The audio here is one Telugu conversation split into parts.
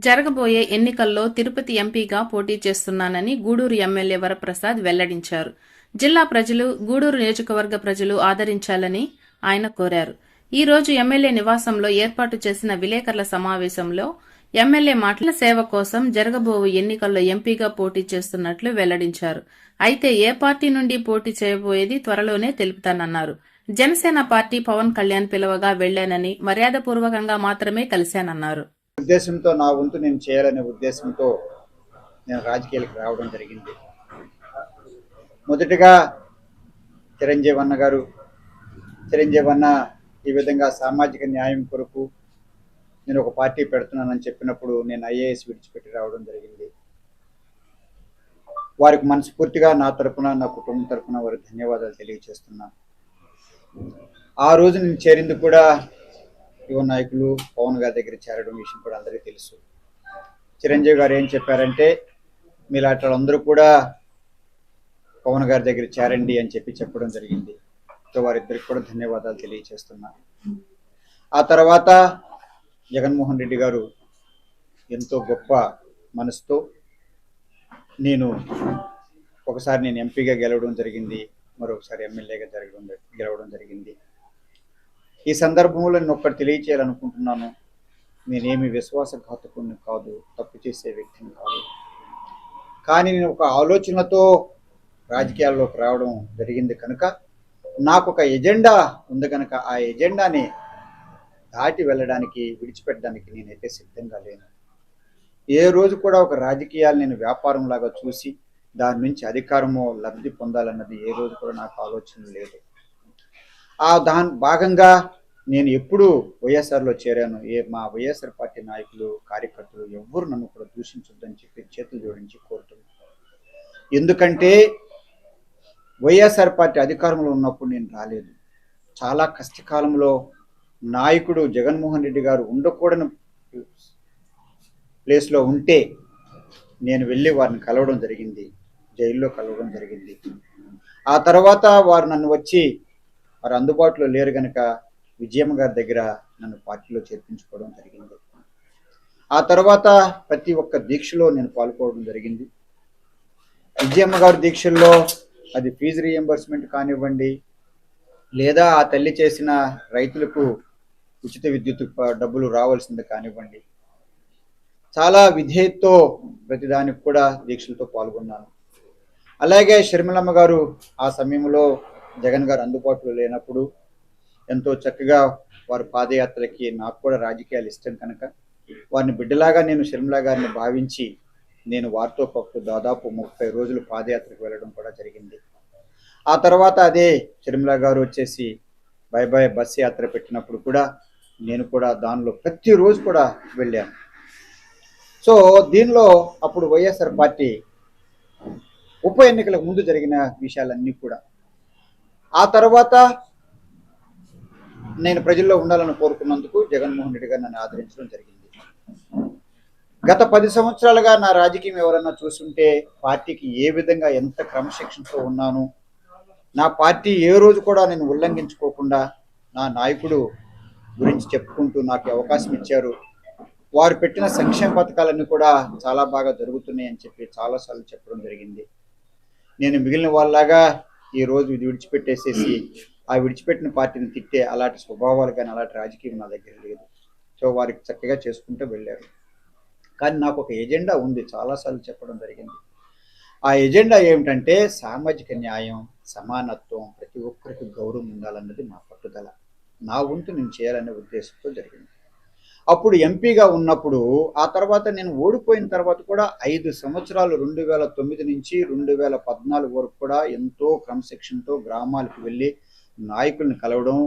జరగబోయే ఎన్నికల్లో తిరుపతి ఎంపీగా పోటీ చేస్తున్నానని గూడూరు ఎమ్మెల్యే వరప్రసాద్ వెల్లడించారు. జిల్లా ప్రజలు, గూడూరు నియోజకవర్గ ప్రజలు ఆదరించాలని ఆయన కోరారు. ఈ రోజు ఎమ్మెల్యే నివాసంలో ఏర్పాటు చేసిన విలేకరుల సమావేశంలో ఎమ్మెల్యే మాటల సేవ కోసం జరగబోవు ఎన్నికల్లో ఎంపీగా పోటీ చేస్తున్నట్లు వెల్లడించారు. అయితే ఏ పార్టీ నుండి పోటీ చేయబోయేది త్వరలోనే తెలుపుతానన్నారు. జనసేన పార్టీ పవన్ కళ్యాణ్ పిలవగా వెళ్లానని, మర్యాదపూర్వకంగా మాత్రమే కలిశానన్నారు. ఉద్దేశంతో నా వంతు నేను చేయాలనే ఉద్దేశంతో నేను రాజకీయాలకు రావడం జరిగింది. మొదటిగా చిరంజీవి అన్న ఈ విధంగా సామాజిక న్యాయం కొరకు నేను ఒక పార్టీ పెడుతున్నానని చెప్పినప్పుడు నేను ఐఏఎస్ విడిచిపెట్టి రావడం జరిగింది. వారికి మనస్ఫూర్తిగా నా తరపున, నా కుటుంబం తరపున వారికి ధన్యవాదాలు తెలియజేస్తున్నాను. ఆ రోజు నేను చేరింది కూడా యువ నాయకులు పవన్ గారి దగ్గర చేరడం విషయం కూడా అందరికీ తెలుసు. చిరంజీవి గారు ఏం చెప్పారంటే, మీలాంటి వాళ్ళందరూ కూడా పవన్ గారి దగ్గర చేరండి అని చెప్పడం జరిగింది. సో వారిద్దరికి కూడా ధన్యవాదాలు తెలియజేస్తున్నా. ఆ తర్వాత జగన్మోహన్ రెడ్డి గారు ఎంతో గొప్ప మనసుతో ఒకసారి నేను ఎంపీగా గెలవడం జరిగింది, మరొకసారి ఎమ్మెల్యేగా గెలవడం జరిగింది. ఈ సందర్భంలో నేను ఒక్కటి తెలియచేయాలనుకుంటున్నాను. నేనేమి విశ్వాసఘాతకుడిని కాదు, తప్పు చేసే వ్యక్తిని కాదు. కానీ నేను ఒక ఆలోచనతో రాజకీయాల్లోకి రావడం జరిగింది కనుక నాకు ఒక ఎజెండా ఉంది కనుక ఆ ఎజెండాని దాటి వెళ్ళడానికి, విడిచిపెట్టడానికి నేనైతే సిద్ధంగా లేను. ఏ రోజు కూడా ఒక రాజకీయాలు నేను వ్యాపారం లాగా చూసి దాని నుంచి అధికారమో లబ్ధి పొందాలన్నది ఏ రోజు కూడా నాకు ఆలోచన లేదు. దాని భాగంగా నేను ఎప్పుడు వైఎస్ఆర్లో చేరాను. మా వైఎస్ఆర్ పార్టీ నాయకులు, కార్యకర్తలు ఎవ్వరు నన్ను కూడా దూషించొద్దని చెప్పి చేతులు జోడించి కోరుతున్నాను. ఎందుకంటే వైఎస్ఆర్ పార్టీ అధికారంలో ఉన్నప్పుడు నేను రాలేదు. చాలా కష్టకాలంలో నాయకుడు జగన్మోహన్ రెడ్డి గారు ఉండకూడని ప్లేస్లో ఉంటే నేను వెళ్ళి వారిని కలవడం జరిగింది, జైల్లో కలవడం జరిగింది. ఆ తర్వాత వారు నన్ను వచ్చి వారు అందుబాటులో లేరు కనుక విజయమ్మ గారి దగ్గర నన్ను పార్టీలో చేర్పించుకోవడం జరిగింది. ఆ తర్వాత ప్రతి ఒక్క దీక్షలో నేను పాల్గొనడం జరిగింది. విజయమ్మ గారి దీక్షల్లో అది ఫీజు రీఎంబర్స్మెంట్ కానివ్వండి, లేదా ఆ తల్లి చేసిన రైతులకు ఉచిత విద్యుత్ డబ్బులు రావాల్సింది కానివ్వండి, చాలా విధేయతతో ప్రతిదానికి కూడా దీక్షలతో పాల్గొన్నాను. అలాగే షర్మిలమ్మ గారు ఆ సమయంలో జగన్ గారు అందుబాటులో లేనప్పుడు ఎంతో చక్కగా వారి పాదయాత్రకి, నాకు కూడా రాజకీయాలు ఇష్టం కనుక వారిని బిడ్డలాగా నేను షర్మిల గారిని భావించి నేను వారితో పాటు దాదాపు 30 రోజులు పాదయాత్రకు వెళ్ళడం కూడా జరిగింది. ఆ తర్వాత అదే షర్మిల గారు వచ్చేసి బై బై బస్ యాత్ర పెట్టినప్పుడు కూడా నేను కూడా దానిలో ప్రతిరోజు కూడా వెళ్ళాను. సో దీనిలో అప్పుడు వైఎస్ఆర్ పార్టీ ఉప ఎన్నికలకు ముందు జరిగిన విషయాలన్నీ కూడా, ఆ తర్వాత నేను ప్రజల్లో ఉండాలని కోరుకున్నందుకు జగన్మోహన్ రెడ్డి గారు నన్ను ఆదరించడం జరిగింది. గత 10 సంవత్సరాలుగా నా రాజకీయం ఎవరన్నా చూస్తుంటే పార్టీకి ఏ విధంగా ఎంత క్రమశిక్షణతో ఉన్నాను, నా పార్టీ ఏ రోజు కూడా నేను ఉల్లంఘించుకోకుండా నా నాయకుడు గురించి చెప్పుకుంటూ నాకు అవకాశం ఇచ్చారు. వారు పెట్టిన సంక్షేమ పథకాలన్నీ కూడా చాలా బాగా జరుగుతున్నాయి అని చెప్పి చాలాసార్లు చెప్పడం జరిగింది. నేను మిగిలిన వాళ్ళలాగా ఈ రోజు ఇది విడిచిపెట్టేసేసి ఆ విడిచిపెట్టిన పార్టీని తిట్టే అలాంటి స్వభావాలు కానీ అలాంటి రాజకీయం నా దగ్గర లేదు. సో వారికి చక్కగా చేసుకుంటూ వెళ్ళారు. కానీ నాకు ఒక ఎజెండా ఉంది, చాలాసార్లు చెప్పడం జరిగింది. ఆ ఎజెండా ఏమిటంటే సామాజిక న్యాయం, సమానత్వం, ప్రతి ఒక్కరికి గౌరవం ఉండాలన్నది నా పట్టుదల. నా వంతు నేను చేయాలనే ఉద్దేశంతో జరిగింది. అప్పుడు ఎంపీగా ఉన్నప్పుడు, ఆ తర్వాత నేను ఓడిపోయిన తర్వాత కూడా 5 సంవత్సరాలు 2009 నుంచి 2014 వరకు కూడా ఎంతో క్రమశిక్షణతో గ్రామాలకు వెళ్ళి నాయకుల్ని కలవడం,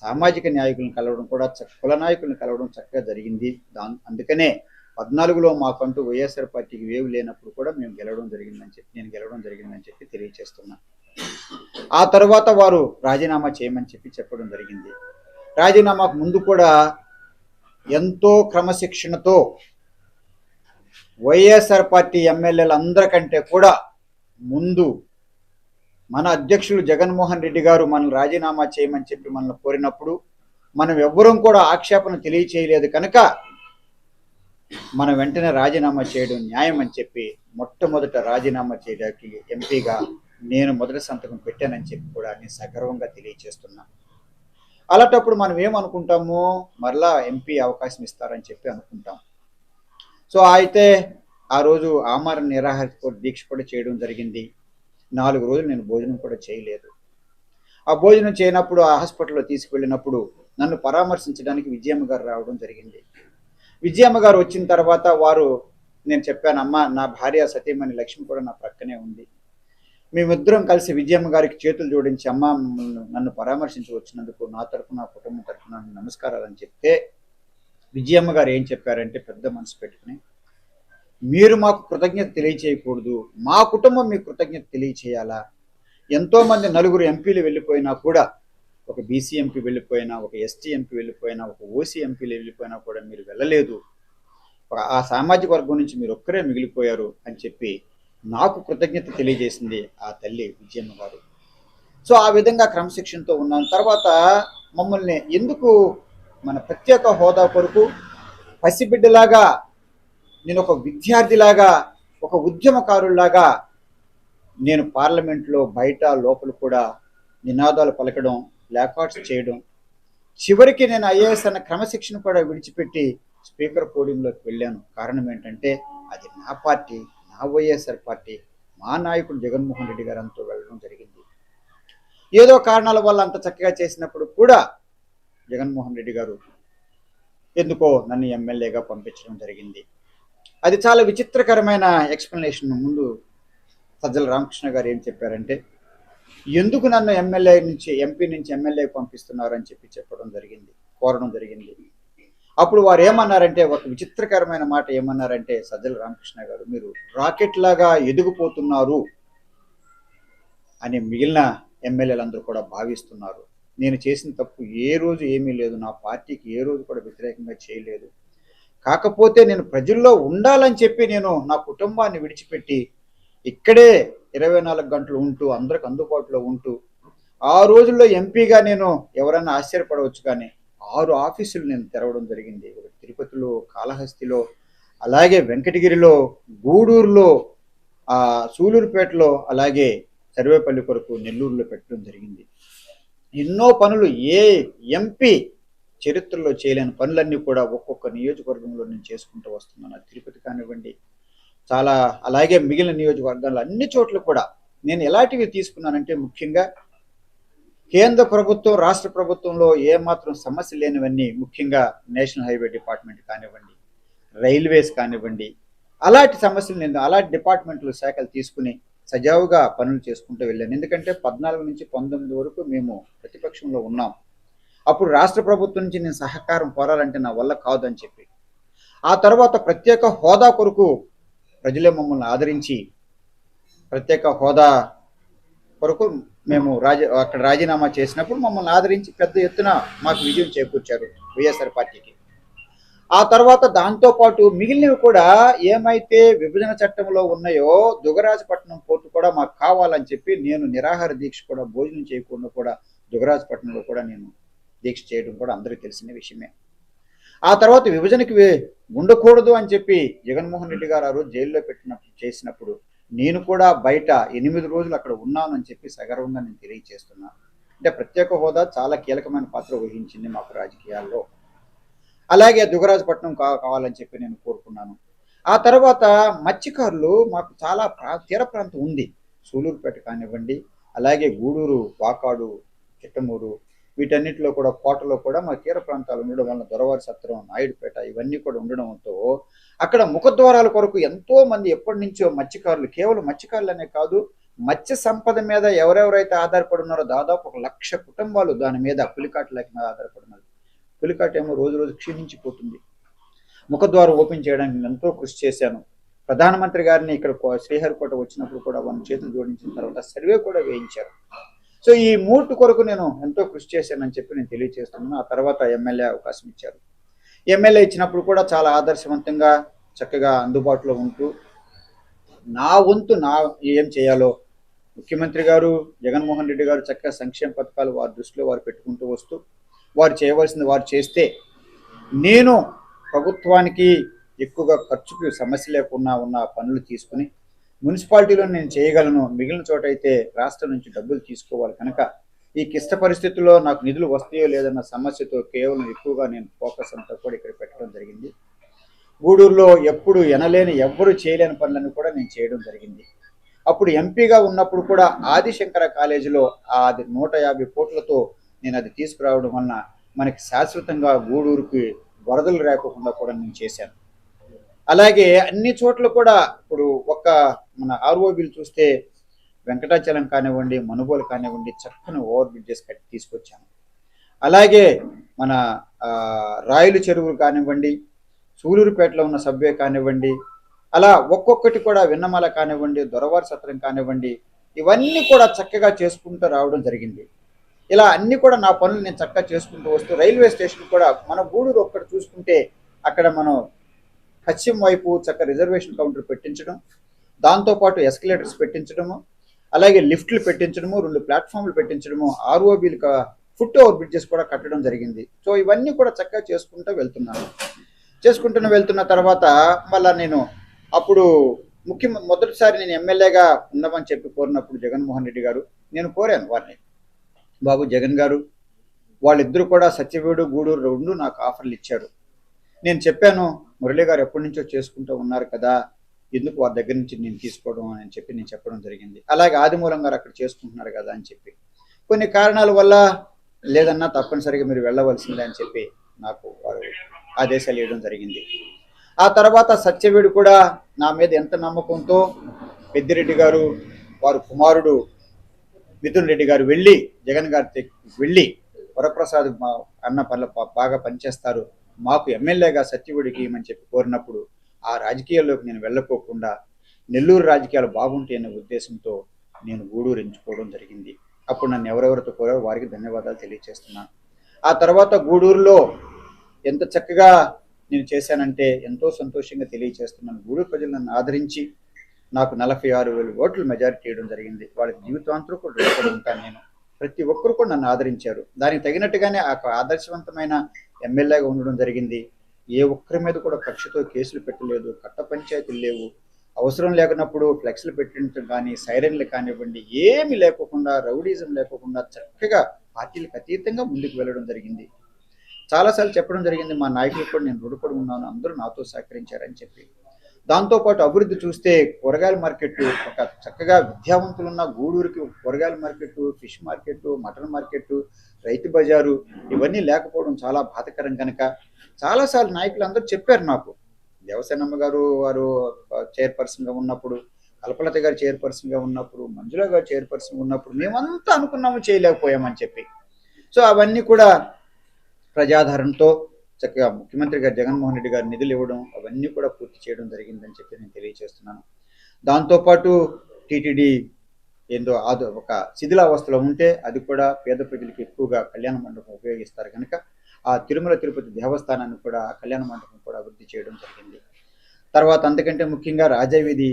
సామాజిక నాయకులను కలవడం కూడా, కుల నాయకులను కలవడం చక్కగా జరిగింది. అందుకనే 14లో మాకంటూ వైఎస్ఆర్ పార్టీకి వేవ్ లేనప్పుడు కూడా నేను గెలవడం జరిగిందని చెప్పి తెలియజేస్తున్నా. ఆ తర్వాత వారు రాజీనామా చేయమని చెప్పడం జరిగింది. రాజీనామాకు ముందు కూడా ఎంతో క్రమశిక్షణతో వైఎస్ఆర్ పార్టీ ఎమ్మెల్యేలు అందరికంటే కూడా ముందు మన అధ్యక్షులు జగన్మోహన్ రెడ్డి గారు మనల్ని రాజీనామా చేయమని చెప్పి మనల్ని కోరినప్పుడు మనం ఎవ్వరం కూడా ఆక్షేపణ తెలియచేయలేదు కనుక మనం వెంటనే రాజీనామా చేయడం న్యాయం అని చెప్పి మొట్టమొదట రాజీనామా చేయడానికి ఎంపీగా నేను మొదటి సంతకం పెట్టానని చెప్పి కూడా నేను సగర్వంగా తెలియజేస్తున్నా. అలాంటప్పుడు మనం ఏమనుకుంటాము, మరలా ఎంపీ అవకాశం ఇస్తారని చెప్పి అనుకుంటాం. సో అయితే ఆ రోజు ఆమరణ నిరాహార దీక్ష కూడా చేయడం జరిగింది. 4 రోజులు నేను భోజనం కూడా చేయలేదు. ఆ భోజనం చేయనప్పుడు ఆ హాస్పిటల్లో తీసుకువెళ్ళినప్పుడు నన్ను పరామర్శించడానికి విజయమ్మ గారు రావడం జరిగింది. విజయమ్మ గారు వచ్చిన తర్వాత నేను చెప్పాను, అమ్మ నా భార్య సతీమణి లక్ష్మి కూడా నా ప్రక్కనే ఉంది, మేమిద్దరం కలిసి విజయమ్మ గారికి చేతులు జోడించి అమ్మ నన్ను పరామర్శించి వచ్చినందుకు నా తరఫున నా కుటుంబం తరఫున నమస్కారాలు అని చెప్తే విజయమ్మ గారు ఏం చెప్పారంటే పెద్ద మనసు పెట్టుకుని, మీరు మాకు కృతజ్ఞత తెలియచేయకూడదు, మా కుటుంబం మీకు కృతజ్ఞత తెలియచేయాలా? ఎంతోమంది 4 ఎంపీలు వెళ్ళిపోయినా కూడా, ఒక బీసీ ఎంపీ వెళ్ళిపోయినా, ఒక ఎస్టీ ఎంపీ వెళ్ళిపోయినా, ఒక ఓసీ ఎంపీలు వెళ్ళిపోయినా కూడా మీరు వెళ్ళలేదు, ఆ సామాజిక వర్గం నుంచి మీరు ఒక్కరే మిగిలిపోయారు అని చెప్పి నాకు కృతజ్ఞత తెలియజేసింది ఆ తల్లి విజయమ్మ గారు. సో ఆ విధంగా క్రమశిక్షణతో ఉన్నాను. తర్వాత మమ్మల్ని ఎందుకు మన ప్రత్యేక హోదా కొరకు పసిబిడ్డలాగా, నేను ఒక విద్యార్థిలాగా, ఒక ఉద్యమకారులాగా నేను పార్లమెంట్లో బయట లోపల కూడా నినాదాలు పలకడం, ప్లాకార్డ్స్ చేయడం, చివరికి నేను ఐఏఎస్ అన్న క్రమశిక్షణ కూడా విడిచిపెట్టి స్పీకర్ పోడియంలోకి వెళ్ళాను. కారణం ఏంటంటే అది నా పార్టీ, నా వైఎస్ఆర్ పార్టీ, మా నాయకుడు జగన్మోహన్ రెడ్డి గారు అంతా వెళ్ళడం జరిగింది. ఏదో కారణాల వల్ల అంత చక్కగా చేసినప్పుడు కూడా జగన్మోహన్ రెడ్డి గారు ఎందుకో నన్ను ఎమ్మెల్యేగా పంపించడం జరిగింది. అది చాలా విచిత్రకరమైన ఎక్స్ప్లెనేషన్. ముందు సజ్జల రామకృష్ణ గారు ఏం చెప్పారంటే, ఎందుకు నన్ను ఎంపీ నుంచి ఎమ్మెల్యేకి పంపిస్తున్నారు అని చెప్పి కోరడం జరిగింది. అప్పుడు వారు ఏమన్నారంటే, ఒక విచిత్రకరమైన మాట ఏమన్నారంటే, సజ్జల రామకృష్ణ గారు, మీరు రాకెట్ లాగా ఎదిగిపోతున్నారు అని మిగిలిన ఎమ్మెల్యేలందరూ కూడా భావిస్తున్నారు. నేను చేసిన తప్పు ఏ రోజు ఏమీ లేదు, నా పార్టీకి ఏ రోజు కూడా వ్యతిరేకంగా చేయలేదు. కాకపోతే నేను ప్రజల్లో ఉండాలని చెప్పి నేను నా కుటుంబాన్ని విడిచిపెట్టి ఇక్కడే 24 గంటలు ఉంటూ అందరికి అందుబాటులో ఉంటూ, ఆ రోజుల్లో ఎంపీగా నేను ఎవరైనా ఆశ్చర్యపడవచ్చు కానీ 6 ఆఫీసులు నేను తెరవడం జరిగింది. తిరుపతిలో, కాళహస్తిలో, అలాగే వెంకటగిరిలో, గూడూరులో, సూలూరుపేటలో, అలాగే సర్వేపల్లి కొరకు నెల్లూరులో పెట్టడం జరిగింది. ఎన్నో పనులు ఏ ఎంపీ చరిత్రలో చేయలేని పనులన్నీ కూడా ఒక్కొక్క నియోజకవర్గంలో నేను చేసుకుంటూ వస్తున్నాను. తిరుపతి కానివ్వండి, చాలా అలాగే మిగిలిన నియోజకవర్గాల్లో అన్ని చోట్ల కూడా నేను ఎలాంటివి తీసుకున్నానంటే, ముఖ్యంగా కేంద్ర ప్రభుత్వం, రాష్ట్ర ప్రభుత్వంలో ఏమాత్రం సమస్య లేనివన్నీ, ముఖ్యంగా నేషనల్ హైవే డిపార్ట్మెంట్ కానివ్వండి, రైల్వేస్ కానివ్వండి, అలాంటి సమస్యలు నేను అలాంటి డిపార్ట్మెంట్లు శాఖలు తీసుకుని సజావుగా పనులు చేసుకుంటూ వెళ్ళాను. ఎందుకంటే 14 నుంచి 19 వరకు మేము ప్రతిపక్షంలో ఉన్నాం. అప్పుడు రాష్ట్ర ప్రభుత్వం నుంచి నేను సహకారం కోరాలంటే నా వల్ల కాదని చెప్పి, ఆ తర్వాత ప్రత్యేక హోదా కొరకు ప్రజలే మమ్మల్ని ఆదరించి ప్రత్యేక హోదా కొరకు మేము అక్కడ రాజీనామా చేసినప్పుడు మమ్మల్ని ఆదరించి పెద్ద ఎత్తున మాకు విజయం చేకూర్చారు వైఎస్ఆర్ పార్టీకి. ఆ తర్వాత దాంతోపాటు మిగిలినవి కూడా ఏమైతే విభజన చట్టంలో ఉన్నాయో, దుగరాజపట్నం పోర్టు కూడా మాకు కావాలని చెప్పి నేను నిరాహార దీక్ష కూడా, భోజనం చేయకుండా కూడా దుగరాజపట్నంలో కూడా నేను దీక్ష చేయడం కూడా అందరికీ తెలిసిన విషయమే. ఆ తర్వాత విభజనకి ఉండకూడదు అని చెప్పి జగన్మోహన్ రెడ్డి గారు ఆ రోజు జైల్లో చేసినప్పుడు నేను కూడా బయట 8 రోజులు అక్కడ ఉన్నానని చెప్పి సగర్వంగా నేను తెలియజేస్తున్నాను. అంటే ప్రత్యేక హోదా చాలా కీలకమైన పాత్ర వహించింది మాకు రాజకీయాల్లో. అలాగే దుగరాజపట్నం కావాలని చెప్పి నేను కోరుకున్నాను. ఆ తర్వాత మత్స్యకారులు, మాకు చాలా తీర ప్రాంతం ఉంది, సూలూరుపేట కానివ్వండి, అలాగే గూడూరు, వాకాడు, చిట్టమూరు, వీటన్నిటిలో కూడా కోటలో కూడా మా తీర ప్రాంతాలు ఉండడం వల్ల దొరవారి సత్రం, నాయుడుపేట ఇవన్నీ కూడా ఉండడంతో అక్కడ ముఖద్వారాల కొరకు ఎంతో మంది ఎప్పటి నుంచో మత్స్యకారులు, కేవలం మత్స్యకారులనే కాదు, మత్స్య సంపద మీద ఎవరెవరైతే ఆధారపడి ఉన్నారో దాదాపు 1,00,000 కుటుంబాలు దాని మీద, పులికాట్ లేక మీద ఆధారపడినారు. పులికాట్ ఏమో రోజు రోజు క్షీణించిపోతుంది. ముఖద్వారం ఓపెన్ చేయడానికి నేను ఎంతో కృషి చేశాను. ప్రధానమంత్రి గారిని ఇక్కడ శ్రీహరికోట వచ్చినప్పుడు కూడా వాళ్ళ చేతులు జోడించిన తర్వాత సర్వే కూడా వేయించారు. సో ఈ 3 కొరకు నేను ఎంతో కృషి చేశానని చెప్పి నేను తెలియజేస్తున్నాను. ఆ తర్వాత ఎమ్మెల్యే అవకాశం ఇచ్చారు. ఎమ్మెల్యే ఇచ్చినప్పుడు కూడా చాలా ఆదర్శవంతంగా చక్కగా అందుబాటులో ఉంటూ నా వంతు ఏం చేయాలో ముఖ్యమంత్రి గారు జగన్మోహన్ రెడ్డి గారు చక్కగా సంక్షేమ పథకాలు వారి దృష్టిలో వారు పెట్టుకుంటూ వస్తూ వారు చేయవలసింది వారు చేస్తే, నేను ప్రభుత్వానికి ఎక్కువగా ఖర్చుకి సమస్య లేకుండా ఉన్న పనులు తీసుకుని మున్సిపాలిటీలో నేను చేయగలను, మిగిలిన చోట అయితే రాష్ట్రం నుంచి డబ్బులు తీసుకోవాలి కనుక ఈ క్లిష్ట పరిస్థితుల్లో నాకు నిధులు వస్తాయో లేదన్న సమస్యతో కేవలం ఎక్కువగా నేను ఫోకస్ అంతా కూడా ఇక్కడ పెట్టడం జరిగింది. గూడూరులో ఎప్పుడు ఎనలేని ఎవ్వరూ చేయలేని పనులను కూడా నేను చేయడం జరిగింది. అప్పుడు ఎంపీగా ఉన్నప్పుడు కూడా ఆదిశంకర కాలేజీలో అది 150 కోట్లతో నేను అది తీసుకురావడం వలన మనకి శాశ్వతంగా గూడూరుకి వరదలు రాకోకుండా కూడా నేను చేశాను. అలాగే అన్ని చోట్ల కూడా ఇప్పుడు మన ఆర్ఓబీలు చూస్తే వెంకటాచలం కానివ్వండి, మనుబోలు కానివ్వండి, చక్కని ఓవర్ బ్రిడ్జెస్ కట్టి తీసుకొచ్చాను. అలాగే మన రాయలు చెరువులు కానివ్వండి, సూలూరుపేటలో ఉన్న సబ్వే కానివ్వండి, అలా ఒక్కొక్కటి కూడా విన్నమల కానివ్వండి, దొరవారి సత్రం కానివ్వండి, ఇవన్నీ కూడా చక్కగా చేసుకుంటూ రావడం జరిగింది. ఇలా అన్ని కూడా నా పనులు నేను చక్కగా చేసుకుంటూ వస్తూ రైల్వే స్టేషన్ కూడా మన గూడూరు ఒక్కటి చూసుకుంటే అక్కడ మనం పశ్చిమ వైపు చక్క రిజర్వేషన్ కౌంటర్ పెట్టించడం, దాంతోపాటు ఎస్కలేటర్స్ పెట్టించడము, అలాగే లిఫ్ట్లు పెట్టించడము, 2 ప్లాట్ఫామ్లు పెట్టించడము, ఆర్ఓబీలు ఫుట్ ఓవర్ బ్రిడ్జెస్ కూడా కట్టడం జరిగింది. సో ఇవన్నీ కూడా చక్కగా చేసుకుంటూ వెళ్తున్న తర్వాత మళ్ళీ నేను అప్పుడు మొదటిసారి నేను ఎమ్మెల్యేగా ఉండమని చెప్పి కోరినప్పుడు జగన్మోహన్ రెడ్డి గారు, నేను కోరాను వారిని, బాబు జగన్ గారు, వాళ్ళిద్దరూ కూడా సత్యవేడు గూడూరు 2 నాకు ఆఫర్లు ఇచ్చారు. నేను చెప్పాను, మురళి గారు ఎప్పటి నుంచో చేసుకుంటూ ఉన్నారు కదా, ఎందుకు వారి దగ్గర నుంచి నేను తీసుకోవడం అని చెప్పి నేను చెప్పడం జరిగింది. అలాగే ఆదిమూలం గారు అక్కడ చేసుకుంటున్నారు కదా అని చెప్పి కొన్ని కారణాల వల్ల లేదన్నా తప్పనిసరిగా మీరు వెళ్ళవలసిందే అని చెప్పి నాకు వారు ఆదేశాలు ఇవ్వడం జరిగింది. ఆ తర్వాత సత్యవేడు కూడా నా మీద ఎంత నమ్మకంతో పెద్దిరెడ్డి గారు వారు కుమారుడు మిథున్ రెడ్డి గారు వెళ్ళి జగన్ గారి వెళ్ళి వరప్రసాద్ అన్న పనులు బాగా పనిచేస్తారు, మాకు ఎమ్మెల్యేగా సత్యవేడికి ఇవ్వమని చెప్పి కోరినప్పుడు ఆ రాజకీయాల్లోకి నేను వెళ్ళకోకుండా నెల్లూరు రాజకీయాలు బాగుంటాయి అనే ఉద్దేశంతో నేను గూడూరు ఎంచుకోవడం జరిగింది. అప్పుడు నన్ను ఎవరెవరితో కోరారో వారికి ధన్యవాదాలు తెలియజేస్తున్నాను. ఆ తర్వాత గూడూరులో ఎంత చక్కగా నేను చేశానంటే ఎంతో సంతోషంగా తెలియజేస్తున్నాను. గూడూరు ప్రజలు నన్ను ఆదరించి నాకు 46,000 ఓట్లు మెజారిటీ ఇవ్వడం జరిగింది. వాళ్ళకి జీవితాంతరం కూడా రుణపడి ఉంటాను నేను. ప్రతి ఒక్కరు కూడా నన్ను ఆదరించారు. దానికి తగినట్టుగానే ఆ ఆదర్శవంతమైన ఎమ్మెల్యేగా ఉండడం జరిగింది. ఏ ఒక్కరి మీద కూడా కక్షతో కేసులు పెట్టలేదు, కట్ట పంచాయతీలు లేవు, అవసరం లేకున్నప్పుడు ఫ్లెక్స్లు పెట్టించడం కానీ, సైరన్లు కానివ్వండి, ఏమి లేకోకుండా, రౌడీజం లేకోకుండా చక్కగా పార్టీలకు అతీతంగా ముందుకు వెళ్ళడం జరిగింది. చాలాసార్లు చెప్పడం జరిగింది, మా నాయకులకు కూడా నేను రుణపడి ఉన్నాను, అందరూ నాతో సహకరించారని చెప్పి. దాంతోపాటు అభివృద్ధి చూస్తే కూరగాయల మార్కెట్, ఒక చక్కగా విద్యావంతులున్న గూడూరుకి కూరగాయల market, fish market, mutton market, రైతు బజారు ఇవన్నీ లేకపోవడం చాలా బాధాకరం కనుక చాలాసార్లు నాయకులు అందరూ చెప్పారు నాకు. దేవసేనమ్మ గారు వారు చైర్పర్సన్గా ఉన్నప్పుడు, కల్పలత గారు చైర్పర్సన్గా ఉన్నప్పుడు, మంజుల గారు చైర్పర్సన్గా ఉన్నప్పుడు మేమంతా అనుకున్నాము, చేయలేకపోయామని చెప్పి. సో అవన్నీ కూడా ప్రజాదరణతో చక్కగా ముఖ్యమంత్రి గారు జగన్మోహన్ రెడ్డి గారు నిధులు ఇవ్వడం అవన్నీ కూడా పూర్తి చేయడం జరిగిందని చెప్పి నేను తెలియజేస్తున్నాను. దాంతోపాటు టీటీడీ ఏందో ఒక శిథిలావస్థలో ఉంటే అది కూడా పేద ప్రజలకు ఎక్కువగా కళ్యాణ మండపం ఉపయోగిస్తారు కనుక ఆ తిరుమల తిరుపతి దేవస్థానాన్ని కూడా కళ్యాణ మండపం కూడా అభివృద్ధి చేయడం జరిగింది. తర్వాత అంతకంటే ముఖ్యంగా రాజావీధి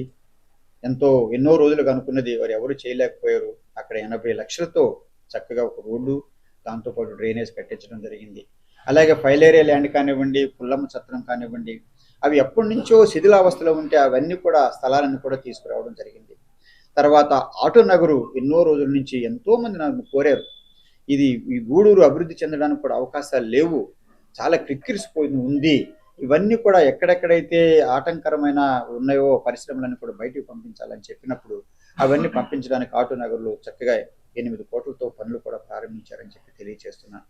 ఎన్నో రోజులుగా అనుకున్నది వారు ఎవరు చేయలేకపోయారు. అక్కడ 80 లక్షలతో చక్కగా ఒక రోడ్డు, దాంతోపాటు డ్రైనేజ్ కట్టించడం జరిగింది. అలాగే ఫైలేరియా ల్యాండ్ కానివ్వండి, పుల్లమ్మ సత్రం కానివ్వండి, అవి ఎప్పటి నుంచో శిథిలావస్థలో ఉంటే అవన్నీ కూడా స్థలాలను కూడా తీసుకురావడం జరిగింది. తర్వాత ఆటో నగరు ఎన్నో రోజుల నుంచి ఎంతోమంది నాకు కోరారు, ఈ గూడూరు అభివృద్ధి చెందడానికి కూడా అవకాశాలు లేవు, చాలా క్రిక్కిరిసిపోయింది ఉంది, ఇవన్నీ కూడా ఎక్కడెక్కడైతే ఆటంకరమైన ఉన్నాయో పరిశ్రమలన్నీ కూడా బయటికి పంపించాలని చెప్పినప్పుడు అవన్నీ పంపించడానికి ఆటో నగర్లో చక్కగా 8 కోట్లతో పనులు కూడా ప్రారంభించారని చెప్పి తెలియజేస్తున్నాను.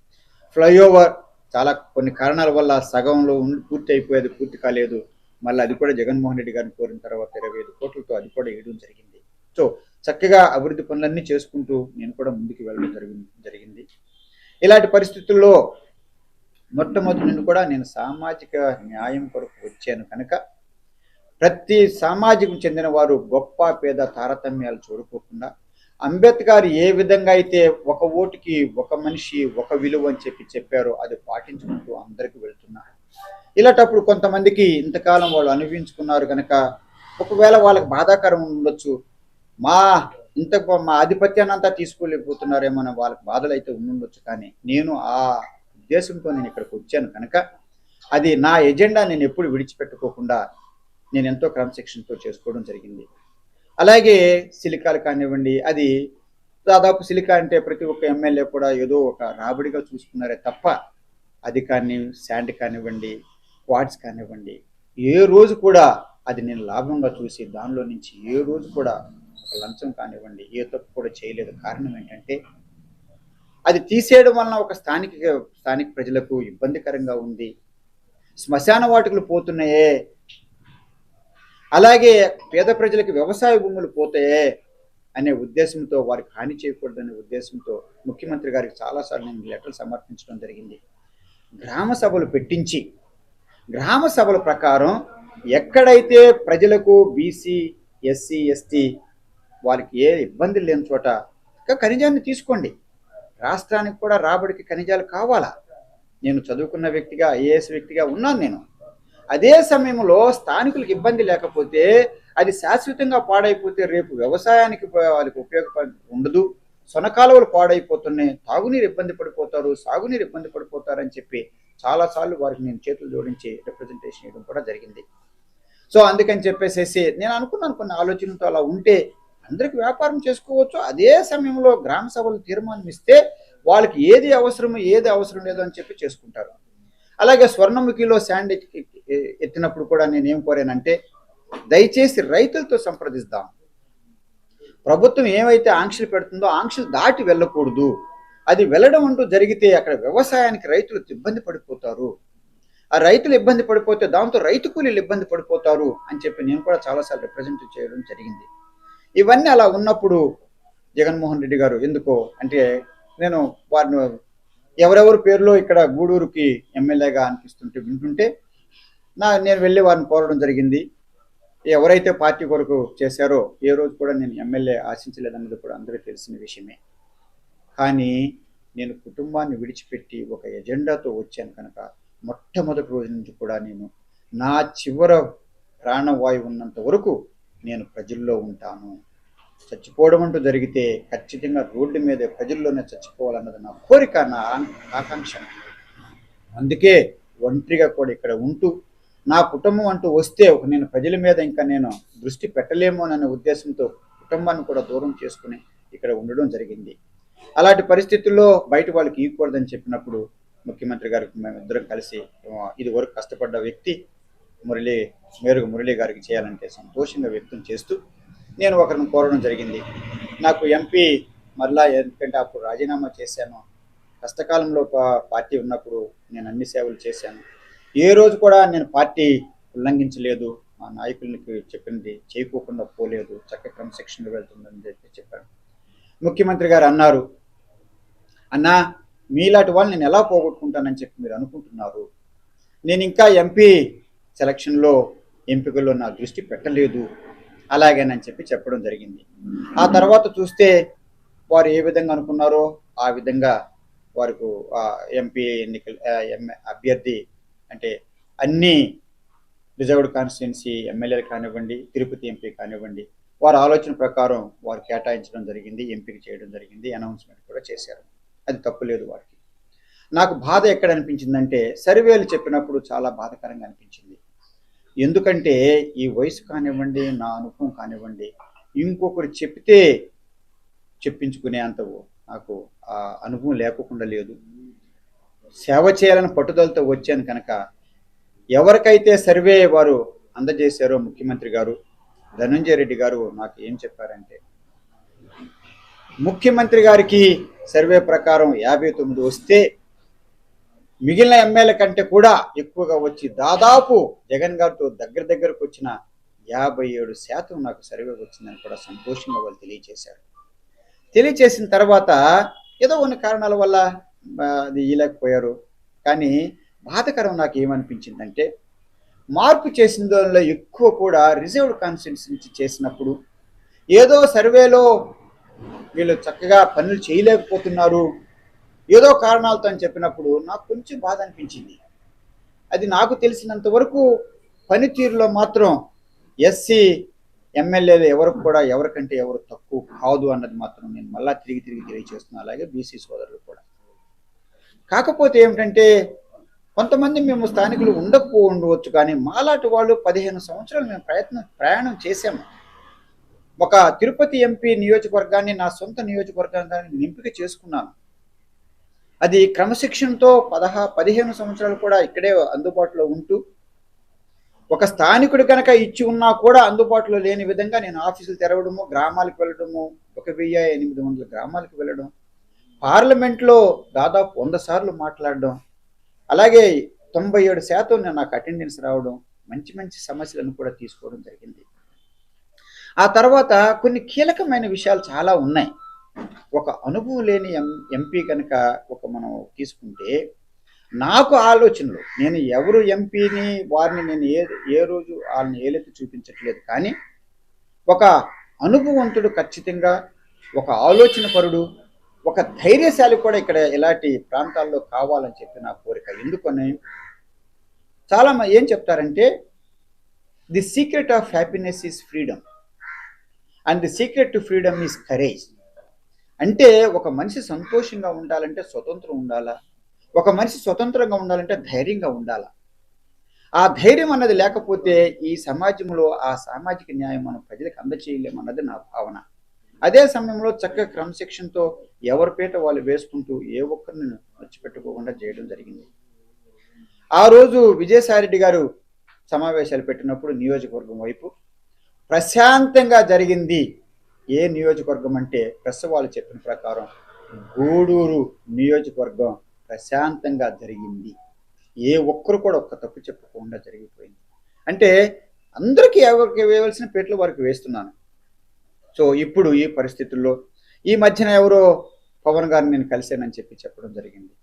ఫ్లైఓవర్ చాలా కొన్ని కారణాల వల్ల సగంలో పూర్తి అయిపోయేది, పూర్తి కాలేదు. మళ్ళీ అది కూడా జగన్మోహన్ రెడ్డి గారిని కోరిన తర్వాత 25 కోట్లతో అది కూడా వేయడం జరిగింది. సో చక్కగా అభివృద్ధి పనులన్నీ చేసుకుంటూ నేను కూడా ముందుకు వెళ్ళడం జరిగింది. ఇలాంటి పరిస్థితుల్లో మొట్టమొదటి నుండి కూడా నేను సామాజిక న్యాయం కొరకు వచ్చాను కనుక ప్రతి సామాజికం చెందిన వారు గొప్ప పేద తారతమ్యాలు చూడుకోకుండా అంబేద్కర్ ఏ విధంగా అయితే ఒక ఓటుకి ఒక మనిషి ఒక విలువ అని చెప్పారో అది పాటించుకుంటూ అందరికీ వెళ్తున్నారు. ఇలాంటప్పుడు కొంతమందికి ఇంతకాలం వాళ్ళు అనుభవించుకున్నారు కనుక ఒకవేళ వాళ్ళకి బాధాకరం ఉండొచ్చు, మా ఆధిపత్యాన్ని అంతా తీసుకోలేకపోతున్నారేమో వాళ్ళకి బాధలు అయితే ఉండొచ్చు. కానీ నేను ఆ ఉద్దేశంతో నేను ఇక్కడికి వచ్చాను కనుక అది నా ఎజెండా నేను ఎప్పుడు విడిచిపెట్టుకోకుండా నేను ఎంతో క్రమశిక్షణతో చేసుకోవడం జరిగింది. అలాగే సిలికాలు కానివ్వండి, అది దాదాపు సిలికా అంటే ప్రతి ఒక్క ఎమ్మెల్యే కూడా ఏదో ఒక రాబడిగా చూసుకున్నారే తప్ప అది కానీ శాండ్ కానివ్వండి, క్వాడ్స్ కానివ్వండి, ఏ రోజు కూడా అది నేను లాభంగా చూసి దానిలో నుంచి ఏ రోజు కూడా ఒక లంచం కానివ్వండి ఏ తప్పు కూడా చేయలేదు. కారణం ఏంటంటే అది తీసేయడం వలన ఒక స్థానిక ప్రజలకు ఇబ్బందికరంగా ఉంది. శ్మశాన వాటికలు పోతున్నాయే, అలాగే పేద ప్రజలకు వ్యవసాయ భూములు పోతాయే అనే ఉద్దేశంతో, వారికి హాని చేయకూడదనే ఉద్దేశంతో ముఖ్యమంత్రి గారికి చాలాసార్లు నేను లెటర్లు సమర్పించడం జరిగింది. గ్రామ సభలు పెట్టించి గ్రామ సభల ప్రకారం ఎక్కడైతే ప్రజలకు బీసీ, ఎస్సీ, ఎస్టీ వారికి ఏ ఇబ్బందులు లేని చోట ఖనిజాన్ని తీసుకోండి. రాష్ట్రానికి కూడా రాబడికి ఖనిజాలు కావాలా. నేను చదువుకున్న వ్యక్తిగా, ఐఏఎస్ వ్యక్తిగా ఉన్నాను నేను. అదే సమయంలో స్థానికులకు ఇబ్బంది లేకపోతే, అది శాశ్వతంగా పాడైపోతే రేపు వ్యవసాయానికి వాళ్ళకి ఉపయోగపడి ఉండదు. సొనకాలువలు పాడైపోతున్నాయి, తాగునీరు ఇబ్బంది పడిపోతారు, సాగునీరు ఇబ్బంది పడిపోతారని చెప్పి చాలాసార్లు వారికి నేను చేతులు జోడించి రిప్రజెంటేషన్ ఇవ్వడం కూడా జరిగింది. సో అందుకని చెప్పేసేసి నేను అనుకున్నాను, కొన్ని ఆలోచనలతో అలా ఉంటే అందరికి వ్యాపారం చేసుకోవచ్చు. అదే సమయంలో గ్రామ సభలు తీర్మానం ఇస్తే వాళ్ళకి ఏది అవసరమో ఏది అవసరం లేదో అని చెప్పి చేసుకుంటారు. అలాగే స్వర్ణముఖిలో శాండ్ ఎత్తినప్పుడు కూడా నేనేం కోరానంటే, దయచేసి రైతులతో సంప్రదిస్తాం. ప్రభుత్వం ఏమైతే ఆంక్షలు పెడుతుందో ఆంక్షలు దాటి వెళ్ళకూడదు. అది వెళ్ళడం అంటూ జరిగితే అక్కడ వ్యవసాయానికి రైతులు ఇబ్బంది పడిపోతారు. ఆ రైతులు ఇబ్బంది పడిపోతే దాంతో రైతు కూలీలు ఇబ్బంది పడిపోతారు అని చెప్పి నేను కూడా చాలాసార్లు రిప్రజెంట్ చేయడం జరిగింది. ఇవన్నీ అలా ఉన్నప్పుడు జగన్మోహన్ రెడ్డి గారు ఎందుకో అంటే, నేను వారిని ఎవరెవరి పేరులో ఇక్కడ గూడూరుకి ఎమ్మెల్యేగా అనిపిస్తుంటే వింటుంటే నేను వెళ్ళి వారిని కోరడం జరిగింది. ఎవరైతే పార్టీ కొరకు చేశారో ఏ రోజు కూడా నేను ఎమ్మెల్యే ఆశించలేదన్నది కూడా అందరికీ తెలిసిన విషయమే. కానీ నేను కుటుంబాన్ని విడిచిపెట్టి ఒక ఎజెండాతో వచ్చాను కనుక మొట్టమొదటి రోజు నుంచి కూడా నేను నా చివర ప్రాణవాయువు ఉన్నంత వరకు నేను ప్రజల్లో ఉంటాను. చచ్చిపోవడం అంటూ జరిగితే ఖచ్చితంగా రోడ్డు మీదే ప్రజల్లోనే చచ్చిపోవాలన్నది నా కోరిక, నా ఆకాంక్ష. అందుకే ఒంటరిగా కూడా ఇక్కడ ఉంటూ నా కుటుంబం అంటూ వస్తే నేను ప్రజల మీద ఇంకా నేను దృష్టి పెట్టలేమో అనే ఉద్దేశంతో కుటుంబాన్ని కూడా దూరం చేసుకుని ఇక్కడ ఉండడం జరిగింది. అలాంటి పరిస్థితుల్లో బయట వాళ్ళకి ఇవ్వకూడదని చెప్పినప్పుడు ముఖ్యమంత్రి గారికి మేమిద్దరం కలిసి ఇది వరకు కష్టపడ్డ వ్యక్తి మురళీ గారికి చేయాలంటే సంతోషంగా వ్యక్తం చేస్తూ నేను ఒకరిని కోరడం జరిగింది. నాకు ఎంపీ మరలా, ఎందుకంటే అప్పుడు రాజీనామా చేశాను, కష్టకాలంలో పార్టీ ఉన్నప్పుడు నేను అన్ని సేవలు చేశాను, ఏ రోజు కూడా నేను పార్టీ ఉల్లంఘించలేదు, మా నాయకులకి చెప్పింది చేయకోకుండా పోలేదు, చక్కగా క్రమశిక్షణగా వెళ్తుందని చెప్పాను. ముఖ్యమంత్రి గారు అన్నారు, అన్నా మీలాంటి వాళ్ళు నేను ఎలా పోగొట్టుకుంటానని చెప్పి మీరు అనుకుంటున్నారు, నేను ఇంకా ఎంపీ సెలక్షన్లో ఎంపికల్లో నా దృష్టి పెట్టలేదు, అలాగేనని చెప్పి చెప్పడం జరిగింది. ఆ తర్వాత చూస్తే వారు ఏ విధంగా అనుకున్నారో ఆ విధంగా వారికి ఎంపీ అభ్యర్థి అంటే అన్ని రిజర్వ్డ్ కాన్స్టిట్యున్సీ ఎమ్మెల్యేలు కానివ్వండి, తిరుపతి ఎంపీ కానివ్వండి, వారి ఆలోచన ప్రకారం వారు కేటాయించడం జరిగింది, ఎంపిక చేయడం జరిగింది, అనౌన్స్మెంట్ కూడా చేశారు. అది తప్పులేదు వారికి. నాకు బాధ ఎక్కడ అనిపించిందంటే, సర్వేలు చెప్పినప్పుడు చాలా బాధాకరంగా అనిపించింది. ఎందుకంటే ఈ వయసు కానివ్వండి, నా అనుభవం కానివ్వండి, ఇంకొకరు చెప్తే చెప్పించుకునే అంత నాకు ఆ అనుభవం లేకుండా లేదు. సేవ చేయాలని పట్టుదలతో వచ్చాను కనుక ఎవరికైతే సర్వే వారు అందజేశారో ముఖ్యమంత్రి గారు, ధనంజయ రెడ్డి గారు నాకు ఏం చెప్పారంటే, ముఖ్యమంత్రి గారికి సర్వే ప్రకారం 59 వస్తే మిగిలిన ఎమ్మెల్యే కంటే కూడా ఎక్కువగా వచ్చి దాదాపు జగన్ గారితో దగ్గరకు వచ్చిన 57% నాకు సర్వే వచ్చిందని కూడా సంతోషంగా వాళ్ళు తెలియజేశారు. తెలియజేసిన తర్వాత ఏదో కొన్ని కారణాల వల్ల అది ఇవ్వలేకపోయారు. కానీ బాధకరం నాకు ఏమనిపించిందంటే, మార్పు చేసిన దానిలో ఎక్కువ కూడా రిజర్వ్డ్ కాన్స్టిట్యున్సీ నుంచి చేసినప్పుడు ఏదో సర్వేలో వీళ్ళు చక్కగా పనులు చేయలేకపోతున్నారు, ఏదో కారణాలతో అని చెప్పినప్పుడు నాకు కొంచెం బాధ అనిపించింది. అది నాకు తెలిసినంత వరకు పనితీరులో మాత్రం ఎస్సీ ఎమ్మెల్యేలు ఎవరికి కూడా ఎవరికంటే ఎవరు తక్కువ కాదు అన్నది మాత్రం నేను మళ్ళా తిరిగి తెలియజేస్తున్నాను. అలాగే బీసీ సోదరులు కూడా. కాకపోతే ఏమిటంటే కొంతమంది మేము స్థానికులు ఉండకపోవచ్చు, కానీ మాలాంటి వాళ్ళు 15 సంవత్సరాలు మేము ప్రయాణం చేశాము. ఒక తిరుపతి ఎంపీ నియోజకవర్గాన్ని నా సొంత నియోజకవర్గంగా నేను ఎంపిక చేసుకున్నాను. అది క్రమశిక్షణతో 15 సంవత్సరాలు కూడా ఇక్కడే అందుబాటులో ఉంటూ, ఒక స్థానికుడు కనుక ఇచ్చి ఉన్నా కూడా అందుబాటులో లేని విధంగా నేను ఆఫీసులు తెరవడము, గ్రామాలకు వెళ్ళడము, 1800 గ్రామాలకు వెళ్ళడం, పార్లమెంట్లో దాదాపు 100 సార్లు మాట్లాడడం, అలాగే 97% నాకు అటెండెన్స్ రావడం, మంచి మంచి సమస్యలను కూడా తీసుకోవడం జరిగింది. ఆ తర్వాత కొన్ని కీలకమైన విషయాలు చాలా ఉన్నాయి. ఒక అనుభవం లేని ఎంపీ కనుక మనం తీసుకుంటే, నాకు ఆలోచనలు, నేను ఎవరు ఎంపీని వారిని నేను ఏ రోజు వాళ్ళని ఏలెత్తి చూపించట్లేదు, కానీ ఒక అనుభవవంతుడు ఖచ్చితంగా, ఒక ఆలోచన పరుడు, ఒక ధైర్యశాలి కూడా ఇక్కడ ఇలాంటి ప్రాంతాల్లో కావాలని చెప్పి నా కోరిక. ఎందుకని చాలా ఏం చెప్తారంటే, the secret of happiness is freedom and the secret to freedom is courage. అంటే ఒక మనిషి సంతోషంగా ఉండాలంటే స్వతంత్రం ఉండాలా, ఒక మనిషి స్వతంత్రంగా ఉండాలంటే ధైర్యంగా ఉండాలా. ఆ ధైర్యం అన్నది లేకపోతే ఈ సమాజంలో ఆ సామాజిక న్యాయం మనం ప్రజలకు అందచేయలేమన్నది నా భావన. అదే సమయంలో చక్కగా క్రమశిక్షణతో ఎవరి పీట వాళ్ళు వేసుకుంటూ ఏ ఒక్కరిని మర్చిపెట్టుకోకుండా చేయడం జరిగింది. ఆ రోజు విజయసాయిరెడ్డి గారు సమావేశాలు పెట్టినప్పుడు నియోజకవర్గం వైపు ప్రశాంతంగా జరిగింది. ఏ నియోజకవర్గం అంటే ప్రెస్ వాళ్ళు చెప్పిన ప్రకారం గూడూరు నియోజకవర్గం ప్రశాంతంగా జరిగింది. ఏ ఒక్కరు కూడా ఒక్క తప్పు చెప్పకుండా జరిగిపోయింది. అంటే అందరికీ ఎవరికి వేయవలసిన పేట్లు వారికి వేస్తున్నాను. సో ఇప్పుడు ఈ పరిస్థితుల్లో ఈ మధ్యన ఎవరో పవన్ గారిని నేను కలిశానని చెప్పడం జరిగింది.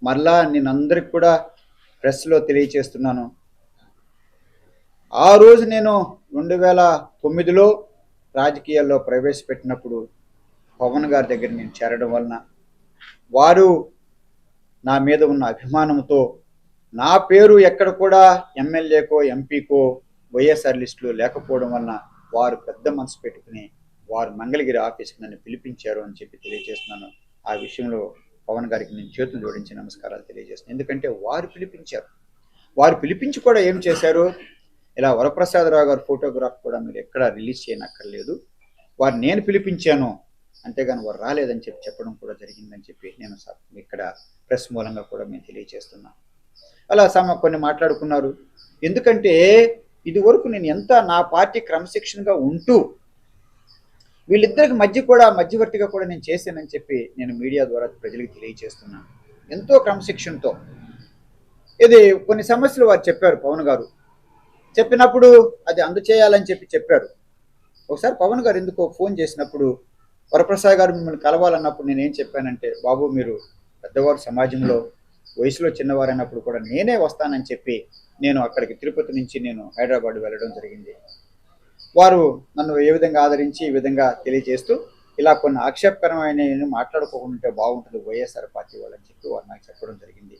మరలా నేను అందరికి కూడా ప్రెస్లో తెలియచేస్తున్నాను, ఆ రోజు నేను 2009లో రాజకీయాల్లో ప్రవేశపెట్టినప్పుడు పవన్ గారి దగ్గర నేను చేరడం వలన వారు నా మీద ఉన్న అభిమానంతో నా పేరు ఎక్కడ కూడా ఎమ్మెల్యేకో ఎంపీకో వైఎస్ఆర్ లిస్టులో లేకపోవడం వలన వారు పెద్ద మనసు పెట్టుకుని వారు మంగళగిరి ఆఫీస్కి నన్ను పిలిపించారు అని చెప్పి తెలియజేస్తున్నాను. ఆ విషయంలో పవన్ గారికి నేను చేతులు జోడించి నమస్కారాలు తెలియజేస్తున్నాను. ఎందుకంటే వారు పిలిపించారు. వారు పిలిపించి కూడా ఏం చేశారు, ఇలా వరప్రసాదరావు గారు ఫోటోగ్రాఫ్ కూడా మీరు ఎక్కడ రిలీజ్ చేయనక్కర్లేదు, వారు నేను పిలిపించాను, అంతేగాని వారు రాలేదని చెప్పడం కూడా జరిగిందని చెప్పి నేను ఇక్కడ ప్రెస్ మూలంగా కూడా మేము తెలియజేస్తున్నాను. అలా కొన్ని మాట్లాడుకున్నారు. ఎందుకంటే ఇది వరకు నేను ఎంత నా పార్టీ క్రమశిక్షణగా ఉంటూ వీళ్ళిద్దరికి మధ్యవర్తిగా కూడా నేను చేశానని చెప్పి నేను మీడియా ద్వారా ప్రజలకు తెలియజేస్తున్నాను. ఎంతో క్రమశిక్షణతో ఇది కొన్ని సమస్యలు వారు చెప్పారు. పవన్ గారు చెప్పినప్పుడు అది అందచేయాలని చెప్పారు. ఒకసారి పవన్ గారు ఎందుకో ఫోన్ చేసినప్పుడు వరప్రసాద్ గారు మిమ్మల్ని కలవాలన్నప్పుడు నేనేం చెప్పానంటే, బాబు మీరు పెద్దవారు, సమాజంలో వయసులో చిన్నవారైనప్పుడు కూడా నేనే వస్తానని చెప్పి నేను అక్కడికి తిరుపతి నుంచి నేను హైదరాబాద్ వెళ్ళడం జరిగింది. వారు నన్ను ఏ విధంగా ఆదరించి ఈ విధంగా తెలియజేస్తూ ఇలా కొన్ని ఆక్షేపకరమైన మాట్లాడుకోకుంటే బాగుంటుంది వైఎస్ఆర్ పార్టీ వాళ్ళని చెప్పి వారు నాకు చెప్పడం జరిగింది.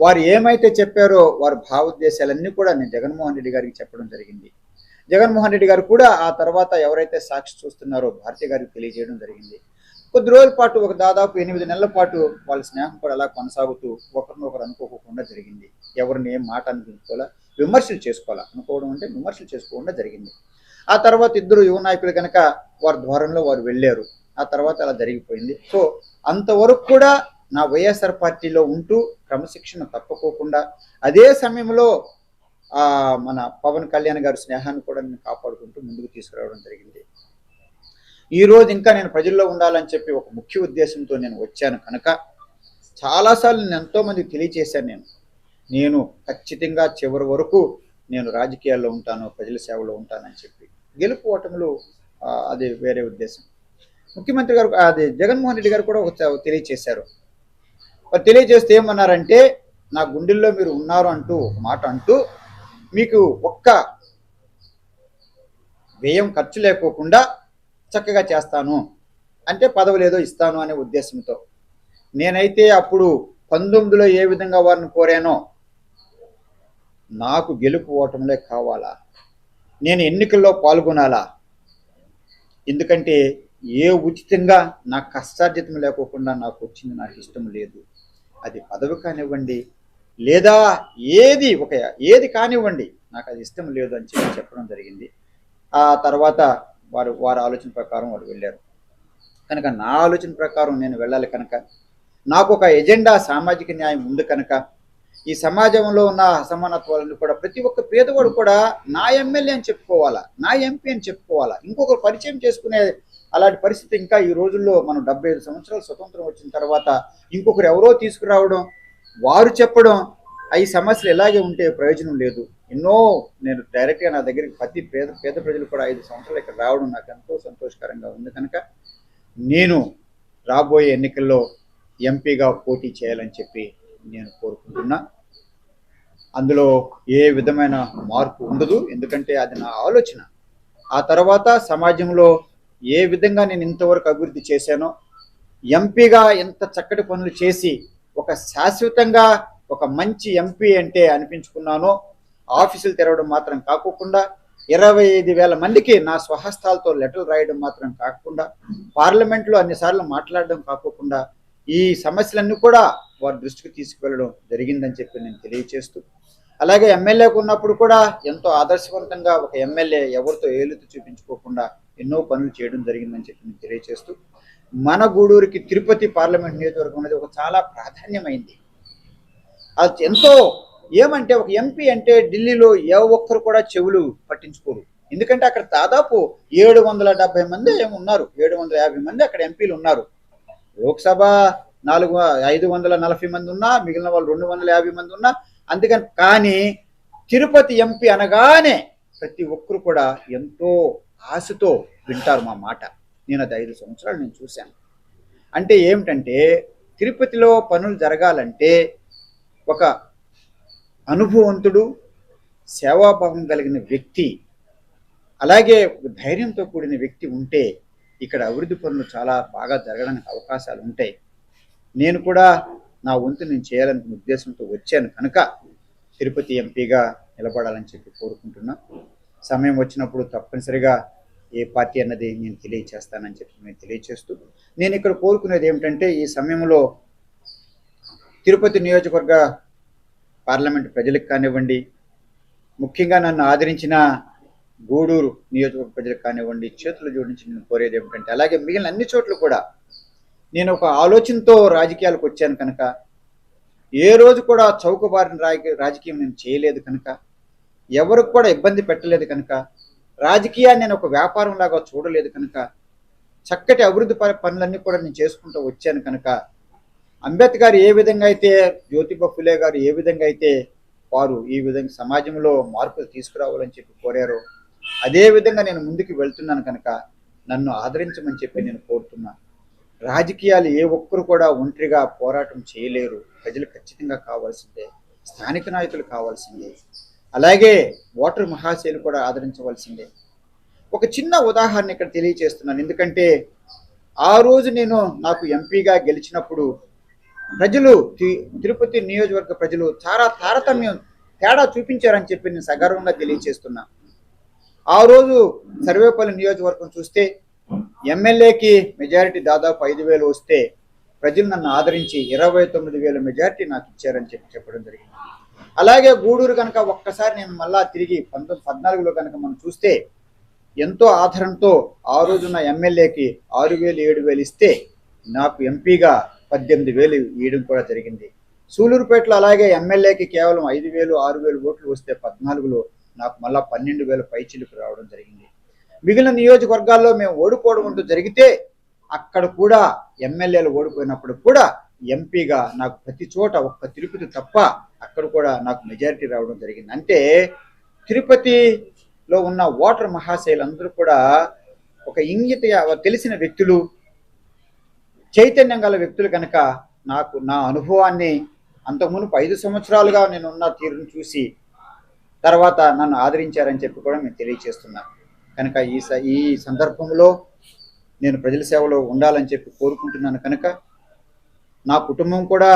వారు ఏమైతే చెప్పారో వారి భావోద్దేశాలన్నీ కూడా నేను జగన్మోహన్ రెడ్డి గారికి చెప్పడం జరిగింది. జగన్మోహన్ రెడ్డి గారు కూడా ఆ తర్వాత ఎవరైతే సాక్షి చూస్తున్నారో భారతి గారికి తెలియజేయడం జరిగింది. కొద్ది రోజుల పాటు, ఒక దాదాపు 8 నెలల పాటు వాళ్ళ స్నేహం కూడా అలా కొనసాగుతూ ఒకరినొకరు అనుకోకుండా జరిగింది. ఎవరిని ఏం మాట అనుకోవాలా, విమర్శలు చేసుకోవాలా, అనుకోవడం అంటే విమర్శలు చేసుకోకుండా జరిగింది. ఆ తర్వాత ఇద్దరు యువ నాయకులు కనుక వారి ద్వారంలో వారు వెళ్ళారు. ఆ తర్వాత అలా జరిగిపోయింది. సో అంతవరకు కూడా నా వైఎస్ఆర్ పార్టీలో ఉంటూ క్రమశిక్షణ తప్పుకోకుండా, అదే సమయంలో మన పవన్ కళ్యాణ్ గారి స్నేహాన్ని కూడా నేను కాపాడుకుంటూ ముందుకు తీసుకురావడం జరిగింది. ఈ రోజు ఇంకా నేను ప్రజల్లో ఉండాలని చెప్పి ఒక ముఖ్య ఉద్దేశంతో నేను వచ్చాను కనుక చాలాసార్లు నేను ఎంతో మందికి తెలియచేశాను. నేను ఖచ్చితంగా చివరి వరకు నేను రాజకీయాల్లో ఉంటాను, ప్రజల సేవలో ఉంటానని చెప్పి. గెలుపు ఓటములు అది వేరే ఉద్దేశం. ముఖ్యమంత్రి గారు అది జగన్మోహన్ రెడ్డి గారు కూడా తెలియచేశారు. తెలియజేస్తే ఏమన్నారంటే, నా గుండెల్లో మీరు ఉన్నారు అంటూ ఒక మాట అంటూ, మీకు ఒక్క వ్యయం ఖర్చు లేకోకుండా చక్కగా చేస్తాను అంటే పదవులు ఏదో ఇస్తాను అనే ఉద్దేశంతో. నేనైతే అప్పుడు 19లో ఏ విధంగా వారిని కోరానో, నాకు గెలుపు ఓటములే కావాలా, నేను ఎన్నికల్లో పాల్గొనాలా, ఎందుకంటే ఏ ఉచితంగా నాకు కష్టార్జితం లేకోకుండా నాకు వచ్చింది నాకు ఇష్టం లేదు. అది పదవి కానివ్వండి, లేదా ఏది కానివ్వండి, నాకు అది ఇష్టం లేదు అని చెప్పడం జరిగింది. ఆ తర్వాత వారి ఆలోచన ప్రకారం వారు వెళ్ళారు. కనుక నా ఆలోచన ప్రకారం నేను వెళ్ళాలి కనుక, నాకు ఒక ఎజెండా సామాజిక న్యాయం ఉంది కనుక, ఈ సమాజంలో ఉన్న అసమానత్వాలను కూడా ప్రతి ఒక్క పేదవాడు కూడా నా ఎమ్మెల్యే అని చెప్పుకోవాలా, నా ఎంపీ అని చెప్పుకోవాలా, ఇంకొకరు పరిచయం చేసుకునే అలాంటి పరిస్థితి ఇంకా ఈ రోజుల్లో మనం 75 సంవత్సరాలు స్వతంత్రం వచ్చిన తర్వాత ఇంకొకరు ఎవరో తీసుకురావడం, వారు చెప్పడం, ఈ సమస్యలు ఎలాగే ఉంటే ప్రయోజనం లేదు. ఎన్నో నేను డైరెక్ట్గా నా దగ్గరికి ప్రతి పేద ప్రజలు కూడా 5 సంవత్సరాలు ఇక్కడ రావడం నాకు ఎంతో సంతోషకరంగా ఉంది. కనుక నేను రాబోయే ఎన్నికల్లో ఎంపీగా పోటీ చేయాలని చెప్పి నేను కోరుకుంటున్నా. అందులో ఏ విధమైన మార్పు ఉండదు, ఎందుకంటే అది నా ఆలోచన. ఆ తర్వాత సమాజంలో ఏ విధంగా నేను ఇంతవరకు అభివృద్ధి చేశానో, ఎంపీగా ఎంత చక్కటి పనులు చేసి ఒక శాశ్వతంగా ఒక మంచి ఎంపీ అంటే అనిపించుకున్నానో, ఆఫీసులు తెరవడం మాత్రం కాకుండా 25,000 మందికి నా స్వహస్తాలతో లెటర్లు రాయడం మాత్రం కాకుండా, పార్లమెంట్లో అన్నిసార్లు మాట్లాడడం కాకుండా, ఈ సమస్యలన్నీ కూడా వారి దృష్టికి తీసుకువెళ్ళడం జరిగిందని చెప్పి నేను తెలియచేస్తూ, అలాగే ఎమ్మెల్యేకు ఉన్నప్పుడు కూడా ఎంతో ఆదర్శవంతంగా ఒక ఎమ్మెల్యే ఎవరితో ఏలుతూ చూపించుకోకుండా ఎన్నో పనులు చేయడం జరిగిందని చెప్పి నేను తెలియచేస్తూ, మన గూడూరుకి తిరుపతి పార్లమెంట్ నియోజకవర్గం అనేది ఒక చాలా ప్రాధాన్యమైంది. అది ఎంతో ఏమంటే ఒక ఎంపీ అంటే ఢిల్లీలో ఏ ఒక్కరు కూడా చెవులు పట్టించుకోరు. ఎందుకంటే అక్కడ దాదాపు 770 మంది ఉన్నారు, 750 మంది అక్కడ ఎంపీలు ఉన్నారు. లోక్సభ 540 మంది ఉన్నా, మిగిలిన వాళ్ళు 250 మంది ఉన్నా. అందుకని కానీ తిరుపతి ఎంపీ అనగానే ప్రతి ఒక్కరు కూడా ఎంతో ఆశతో వింటారు మా మాట. నేను అది 5 సంవత్సరాలు నేను చూశాను. అంటే ఏమిటంటే తిరుపతిలో పనులు జరగాలంటే ఒక అనుభవవంతుడు, సేవాభావం కలిగిన వ్యక్తి, అలాగే ధైర్యంతో కూడిన వ్యక్తి ఉంటే ఇక్కడ అభివృద్ధి పనులు చాలా బాగా జరగడానికి అవకాశాలు ఉంటాయి. నేను కూడా నా వంతు నేను చేయాలనుకున్న ఉద్దేశంతో వచ్చాను కనుక తిరుపతి ఎంపీగా నిలబడాలని చెప్పి కోరుకుంటున్నా. సమయం వచ్చినప్పుడు తప్పనిసరిగా ఏ పార్టీ అన్నది నేను తెలియచేస్తానని చెప్పి నేను తెలియచేస్తూ, నేను ఇక్కడ కోరుకునేది ఏమిటంటే ఈ సమయంలో తిరుపతి నియోజకవర్గ పార్లమెంట్ ప్రజలకు కానివ్వండి, ముఖ్యంగా నన్ను ఆదరించిన గూడూరు నియోజకవర్గ ప్రజలకు కానివ్వండి, చేతులు జోడించి నేను కోరేది ఏమిటంటే, అలాగే మిగిలిన అన్ని చోట్ల కూడా నేను ఒక ఆలోచనతో రాజకీయాలకు వచ్చాను కనుక, ఏ రోజు కూడా చౌకబారిన రాజకీయం నేను చేయలేదు కనుక, ఎవరికి కూడా ఇబ్బంది పెట్టలేదు కనుక, రాజకీయాన్ని నేను ఒక వ్యాపారం లాగా చూడలేదు కనుక, చక్కటి అభివృద్ధి పనులన్నీ కూడా నేను చేసుకుంటూ వచ్చాను కనుక, అంబేద్కర్ ఏ విధంగా అయితే, జ్యోతిబా ఫులే గారు ఏ విధంగా అయితే వారు ఈ విధంగా సమాజంలో మార్పులు తీసుకురావాలని చెప్పి కోరారో, అదే విధంగా నేను ముందుకు వెళ్తున్నాను కనుక నన్ను ఆదరించమని చెప్పి నేను కోరుతున్నా. రాజకీయాలు ఏ ఒక్కరు కూడా ఒంటరిగా పోరాటం చేయలేరు. ప్రజలు ఖచ్చితంగా కావాల్సిందే, స్థానిక నాయకులు కావాల్సిందే, అలాగే ఓటర్ మహాశయులు కూడా ఆదరించవలసిందే. ఒక చిన్న ఉదాహరణ ఇక్కడ తెలియచేస్తున్నాను. ఎందుకంటే ఆ రోజు నాకు ఎంపీగా గెలిచినప్పుడు ప్రజలు, తిరుపతి నియోజకవర్గ ప్రజలు చాలా తేడా చూపించారని చెప్పి నేను సగర్వంగా తెలియచేస్తున్నా. ఆ రోజు సర్వేపల్లి నియోజకవర్గం చూస్తే ఎమ్మెల్యేకి మెజారిటీ దాదాపు 5,000 వస్తే ప్రజలు నన్ను ఆదరించి 29,000 మెజారిటీ నాకు ఇచ్చారని చెప్పడం జరిగింది. అలాగే గూడూరు కనుక ఒక్కసారి నేను మళ్ళా తిరిగి 2014లో కనుక మనం చూస్తే ఎంతో ఆదరణతో ఆ రోజున్న ఎమ్మెల్యేకి 6,000 7,000 ఇస్తే నాకు ఎంపీగా 18,000 ఇవ్వడం కూడా జరిగింది. సూలూరుపేటలో అలాగే ఎమ్మెల్యేకి కేవలం 5,000 6,000 ఓట్లు వస్తే 14లో నాకు మళ్ళా 12,000 పైచిలుకు రావడం జరిగింది. మిగిలిన నియోజకవర్గాల్లో మేము ఓడిపోవడం అంటూ జరిగితే అక్కడ కూడా ఎమ్మెల్యేలు ఓడిపోయినప్పుడు కూడా ఎంపీగా నాకు ప్రతి చోట ఒక్క తిరుపతి తప్ప అక్కడ కూడా నాకు మెజారిటీ రావడం జరిగింది. అంటే తిరుపతిలో ఉన్న ఓటర్ మహాశయులందరూ కూడా ఒక తెలిసిన వ్యక్తులు, చైతన్యం గల వ్యక్తులు కనుక నాకు నా అనుభవాన్ని అంతకుమునుపు 5 సంవత్సరాలుగా నేను ఉన్న తీరును చూసి తర్వాత నన్ను ఆదరించారని చెప్పి కూడా నేను తెలియచేస్తున్నాను. కనుక ఈ సందర్భంలో నేను ప్రజల సేవలో ఉండాలని చెప్పి కోరుకుంటున్నాను. కనుక నా కుటుంబం కూడా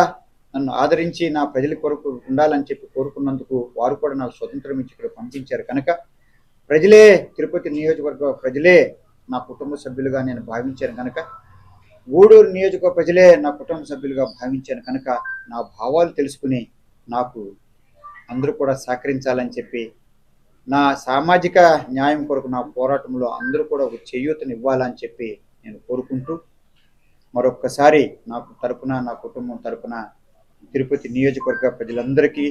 నన్ను ఆదరించి నా ప్రజల కొరకు ఉండాలని చెప్పి కోరుకున్నందుకు వారు కూడా నాకు స్వతంత్రం ఇచ్చి ఇక్కడ పంపించారు. కనుక ప్రజలే, తిరుపతి నియోజకవర్గ ప్రజలే నా కుటుంబ సభ్యులుగా నేను భావించాను. కనుక గూడూరు నియోజకవర్గ ప్రజలే నా కుటుంబ సభ్యులుగా భావించాను. కనుక నా భావాలు తెలుసుకుని నాకు అందరూ కూడా సహకరించాలని చెప్పి, నా సామాజిక న్యాయం కొరకు నా పోరాటంలో అందరూ కూడా ఒక చేయూతనివ్వాలని చెప్పి నేను కోరుకుంటూ, మరొక్కసారి నాకు తరపున, నా కుటుంబం తరపున తిరుపతి నియోజకవర్గ ప్రజలందరికీ,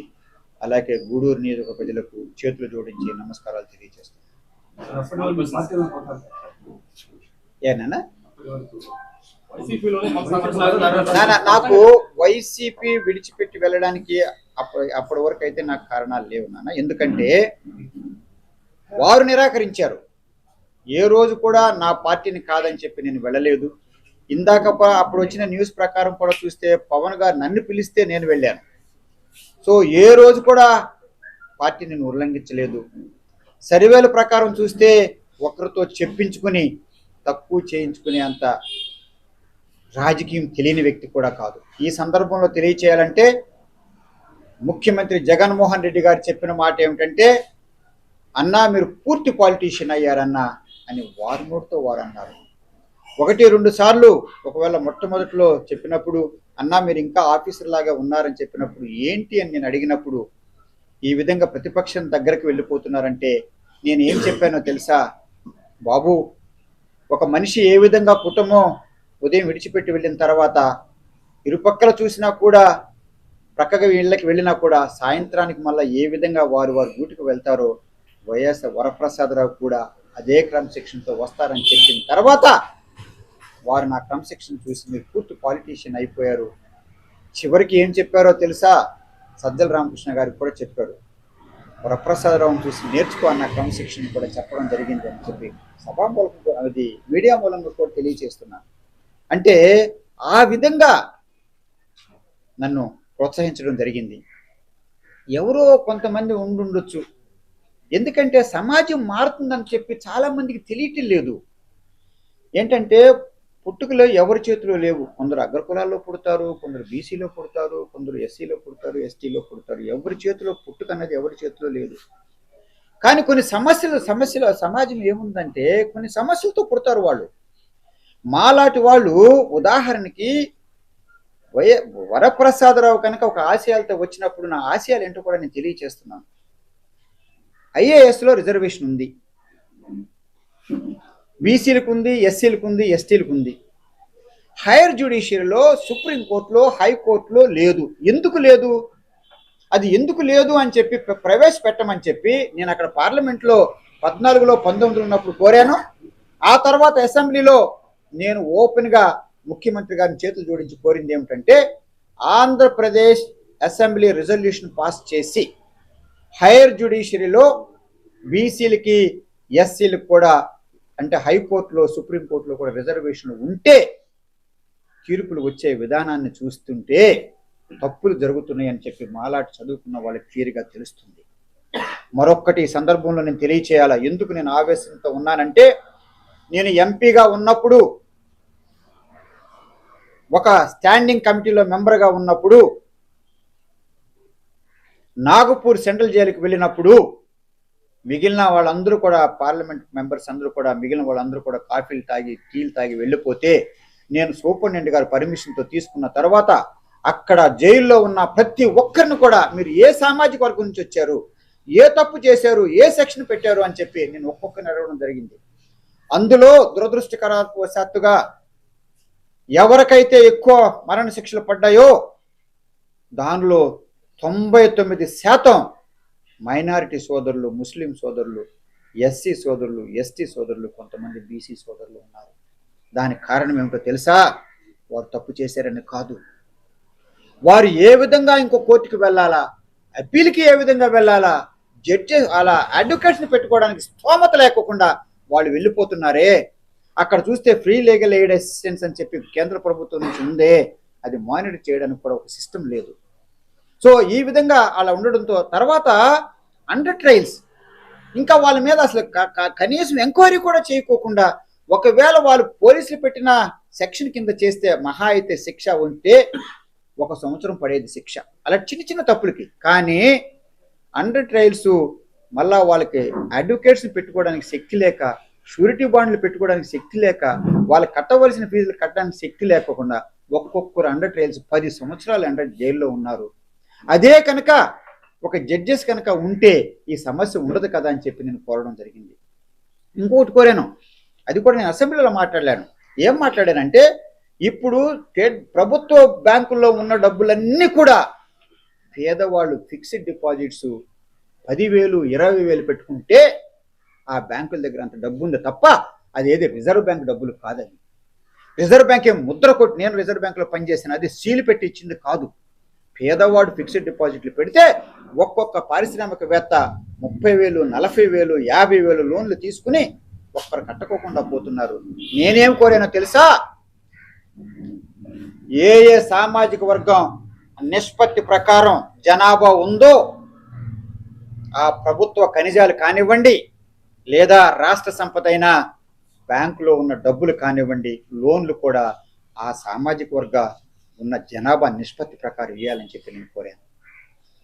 అలాగే గూడూరు నియోజకవర్గ ప్రజలకు చేతులు జోడించి నమస్కారాలు తెలియజేస్తున్నాను. ఏనా నాకు వైసీపీ విడిచిపెట్టి వెళ్ళడానికి అప్పటి వరకు అయితే నాకు కారణాలు లేవు నాన్న. ఎందుకంటే వారు నిరాకరించారు. ఏ రోజు కూడా నా పార్టీని కాదని చెప్పి నేను వెళ్ళలేదు. ఇందాక అప్పుడు వచ్చిన న్యూస్ ప్రకారం కూడా చూస్తే పవన్ గారు నన్ను పిలిస్తే నేను వెళ్ళాను. సో ఏ రోజు కూడా పార్టీని నేను ఉల్లంఘించలేదు. సర్వేల ప్రకారం చూస్తే ఒకరితో చెప్పించుకుని తక్కువ చేయించుకునే అంత రాజకీయం తెలియని వ్యక్తి కూడా కాదు. ఈ సందర్భంలో తెలియచేయాలంటే, ముఖ్యమంత్రి జగన్మోహన్ రెడ్డి గారు చెప్పిన మాట ఏమిటంటే, అన్నా మీరు పూర్తి పాలిటీషియన్ అయ్యారన్నా అని వారి నోటితో వారు అన్నారు. 1-2 సార్లు ఒకవేళ మొట్టమొదటిలో చెప్పినప్పుడు, అన్నా మీరు ఇంకా ఆఫీసర్ లాగా ఉన్నారని చెప్పినప్పుడు ఏంటి అని నేను అడిగినప్పుడు, ఈ విధంగా ప్రతిపక్షం దగ్గరికి వెళ్ళిపోతున్నారంటే నేను ఏం చెప్పానో తెలుసా బాబు, ఒక మనిషి ఏ విధంగా కుటుంబం ఉదయం విడిచిపెట్టి వెళ్ళిన తర్వాత ఇరుపక్కల చూసినా కూడా, ప్రక్కగా ఇళ్ళకి వెళ్ళినా కూడా సాయంత్రానికి మళ్ళీ ఏ విధంగా వారు డ్యూటీకి వెళ్తారో, వైఎస్ వరప్రసాదరావు కూడా అదే క్రమశిక్షణతో వస్తారని చెప్పిన తర్వాత వారు నా క్రమశిక్షణ చూసి మీరు పూర్తి పాలిటీషియన్ అయిపోయారు. చివరికి ఏం చెప్పారో తెలుసా, సజ్జల రామకృష్ణ గారికి కూడా చెప్పారు, వరప్రసాదరావుని చూసి నేర్చుకో అన్న క్రమశిక్షణ కూడా చెప్పడం జరిగింది అని చెప్పి సభామూలంగా, అది మీడియా మూలంగా కూడా తెలియజేస్తున్నాను. అంటే ఆ విధంగా నన్ను ప్రోత్సహించడం జరిగింది. ఎవరో కొంతమంది ఉండుండొచ్చు, ఎందుకంటే సమాజం మారుతుందని చెప్పి చాలా మందికి తెలియటం లేదు. ఏంటంటే పుట్టుకలో ఎవరి చేతిలో లేవు. కొందరు అగ్రకులాల్లో పుడతారు, కొందరు బీసీలో పుడతారు, కొందరు ఎస్సీలో పుడతారు, ఎస్టీలో పుడతారు. ఎవరి చేతిలో పుట్టుక అనేది ఎవరి చేతిలో లేదు. కానీ కొన్ని సమస్యలు సమాజం ఏముందంటే కొన్ని సమస్యలతో పుడతారు వాళ్ళు. మాలాంటి వాళ్ళు ఉదాహరణకి వరప్రసాదరావు కనుక ఒక ఆశయాలతో వచ్చినప్పుడు నా ఆశయాలు ఏంటో కూడా నేను తెలియచేస్తున్నాను. ఐఏఎస్లో రిజర్వేషన్ ఉంది, బీసీలకు ఉంది, ఎస్సీలకు ఉంది, ఎస్టీలకు ఉంది. హైయర్ జ్యుడిషియరీలో, సుప్రీంకోర్టులో, హైకోర్టులో లేదు. ఎందుకు లేదు? అది ఎందుకు లేదు అని చెప్పి ప్రవేశపెట్టమని చెప్పి నేను అక్కడ పార్లమెంట్లో 14లో 19 ఉన్నప్పుడు కోరాను. ఆ తర్వాత అసెంబ్లీలో నేను ఓపెన్గా ముఖ్యమంత్రి గారిని చేతులు జోడించి కోరింది ఏమిటంటే, ఆంధ్రప్రదేశ్ అసెంబ్లీ రిజల్యూషన్ పాస్ చేసి హైయర్ జ్యుడిషియరీలో బీసీలకి, ఎస్సీలకు కూడా, అంటే హైకోర్టులో, సుప్రీంకోర్టులో కూడా రిజర్వేషన్ ఉంటే తీర్పులు వచ్చే విధానాన్ని చూస్తుంటే తప్పులు జరుగుతున్నాయి అని చెప్పి మాలాటి చదువుకున్న వాళ్ళకి క్లియర్గా తెలుస్తుంది. మరొక్కటి ఈ సందర్భంలో నేను తెలియచేయాలా, ఎందుకు నేను ఆవేశంతో ఉన్నానంటే, నేను ఎంపీగా ఉన్నప్పుడు, ఒక స్టాండింగ్ కమిటీలో మెంబర్గా ఉన్నప్పుడు, నాగపూర్ సెంట్రల్ జైలుకి వెళ్ళినప్పుడు మిగిలిన వాళ్ళందరూ కూడా, పార్లమెంట్ మెంబర్స్ అందరూ కూడా, మిగిలిన వాళ్ళందరూ కూడా కాఫీలు తాగి, టీలు తాగి వెళ్ళిపోతే నేను సూపరింటెండెంట్ గారి పర్మిషన్తో తీసుకున్న తర్వాత అక్కడ జైల్లో ఉన్న ప్రతి ఒక్కరిని కూడా, మీరు ఏ సామాజిక వర్గం నుంచి వచ్చారు, ఏ తప్పు చేశారు, ఏ సెక్షన్ పెట్టారు అని చెప్పి నేను ఒక్కొక్కరిని అడగడం జరిగింది. అందులో దురదృష్టకరవశాత్తుగా ఎవరికైతే ఎక్కువ మరణ శిక్షలు పడ్డాయో దానిలో 99% మైనారిటీ సోదరులు, ముస్లిం సోదరులు, ఎస్సీ సోదరులు, ఎస్టీ సోదరులు, కొంతమంది బీసీ సోదరులు ఉన్నారు. దానికి కారణం ఏమిటో తెలుసా? వారు తప్పు చేశారని కాదు, వారు ఏ విధంగా ఇంకో కోర్టుకు వెళ్ళాలా, అప్పీల్కి ఏ విధంగా వెళ్ళాలా, జడ్జెస్ అలా అడ్వకేట్స్ని పెట్టుకోవడానికి స్తోమత లేకోకుండా వాళ్ళు వెళ్ళిపోతున్నారే. అక్కడ చూస్తే ఫ్రీ లీగల్ ఎయిడ్ అసిస్టెన్స్ అని చెప్పి కేంద్ర ప్రభుత్వం నుంచి ఉందే, అది మానిటర్ చేయడానికి కూడా ఒక సిస్టమ్ లేదు. సో ఈ విధంగా అలా ఉండడంతో తర్వాత అండర్ ట్రయల్స్, ఇంకా వాళ్ళ మీద అసలు కనీసం ఎంక్వైరీ కూడా చేయకోకుండా, ఒకవేళ వాళ్ళు పోలీసులు పెట్టిన సెక్షన్ కింద చేస్తే మహా అయితే శిక్ష ఉంటే 1 సంవత్సరం పడేది శిక్ష, అలా చిన్న చిన్న తప్పులకి. కానీ అండర్ ట్రయల్స్ మళ్ళా వాళ్ళకి అడ్వకేట్స్ని పెట్టుకోవడానికి శక్తి లేక, షూరిటీ బాండ్లు పెట్టుకోవడానికి శక్తి లేక, వాళ్ళు కట్టవలసిన ఫీజులు కట్టడానికి శక్తి లేకుండా ఒక్కొక్కరు అండర్ ట్రయల్స్ 10 సంవత్సరాలు అండర్ జైల్లో ఉన్నారు. అదే కనుక ఒక జడ్జెస్ కనుక ఉంటే ఈ సమస్య ఉండదు కదా అని చెప్పి నేను కోరడం జరిగింది. ఇంకొకటి కోరాను, అది కూడా నేను అసెంబ్లీలో మాట్లాడాను. ఏం మాట్లాడానంటే, ఇప్పుడు ప్రభుత్వ బ్యాంకుల్లో ఉన్న డబ్బులన్నీ కూడా పేదవాళ్ళు ఫిక్స్డ్ డిపాజిట్స్ 10,000 20,000 పెట్టుకుంటే ఆ బ్యాంకుల దగ్గర అంత డబ్బు ఉంది తప్ప అది ఏది రిజర్వ్ బ్యాంక్ డబ్బులు కాదని. రిజర్వ్ బ్యాంక్ ఏం ముద్ర కొట్టి, నేను రిజర్వ్ బ్యాంకులో పనిచేసాను, అది సీల్ పెట్టి ఇచ్చింది కాదు. పేదవాడు ఫిక్స్డ్ డిపాజిట్లు పెడితే ఒక్కొక్క పారిశ్రామికవేత్త 30,000 40,000 50,000 లోన్లు తీసుకుని ఒక్కరు కట్టుకోకుండా పోతున్నారు. నేనేం కోరానో తెలుసా? ఏ ఏ సామాజిక వర్గం నిష్పత్తి ప్రకారం జనాభా ఉందో ఆ ప్రభుత్వ ఖనిజాలు కానివ్వండి, లేదా రాష్ట్ర సంపద అయినా బ్యాంకులో ఉన్న డబ్బులు కానివ్వండి, లోన్లు కూడా ఆ సామాజిక వర్గ ఉన్న జనాభా నిష్పత్తి ప్రకారం ఇవ్వాలని చెప్పి నేను కోరాను.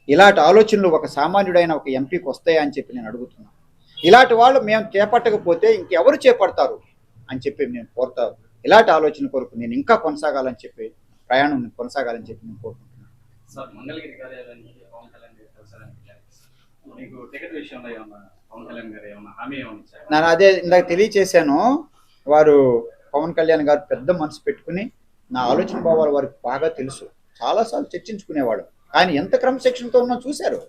ఇలాంటి ఆలోచనలు ఒక సామాన్యుడైన ఒక ఎంపీకి వస్తాయా అని చెప్పి నేను అడుగుతున్నాను. ఇలాంటి వాళ్ళు మేము చేపట్టకపోతే ఇంకెవరు చేపడతారు అని చెప్పి నేను కోరుతాను. ఇలాంటి ఆలోచన కొరకు నేను ఇంకా కొనసాగాలని చెప్పి, ప్రయాణం కొనసాగాలని చెప్పి నేను కోరుకుంటున్నాను. సార్, మంగళగిరి కార్యాలయానికి పవన్ కళ్యాణ్ గారు కలిసారని మీకు టికెట్ విషయంలో ఏమన్నా పవన్ కళ్యాణ్ గారు ఏమన్నా హామీ ఏమన్నా ఇచ్చారు? నేను అదే ఇందాక తెలియచేశాను. వారు పవన్ కళ్యాణ్ గారు పెద్ద మనసు పెట్టుకుని నా ఆలోచన భావాలు వారికి బాగా తెలుసు. చాలాసార్లు చర్చించుకునేవాడు. కానీ ఎంత క్రమశిక్షణతో ఉన్నా చూశారు.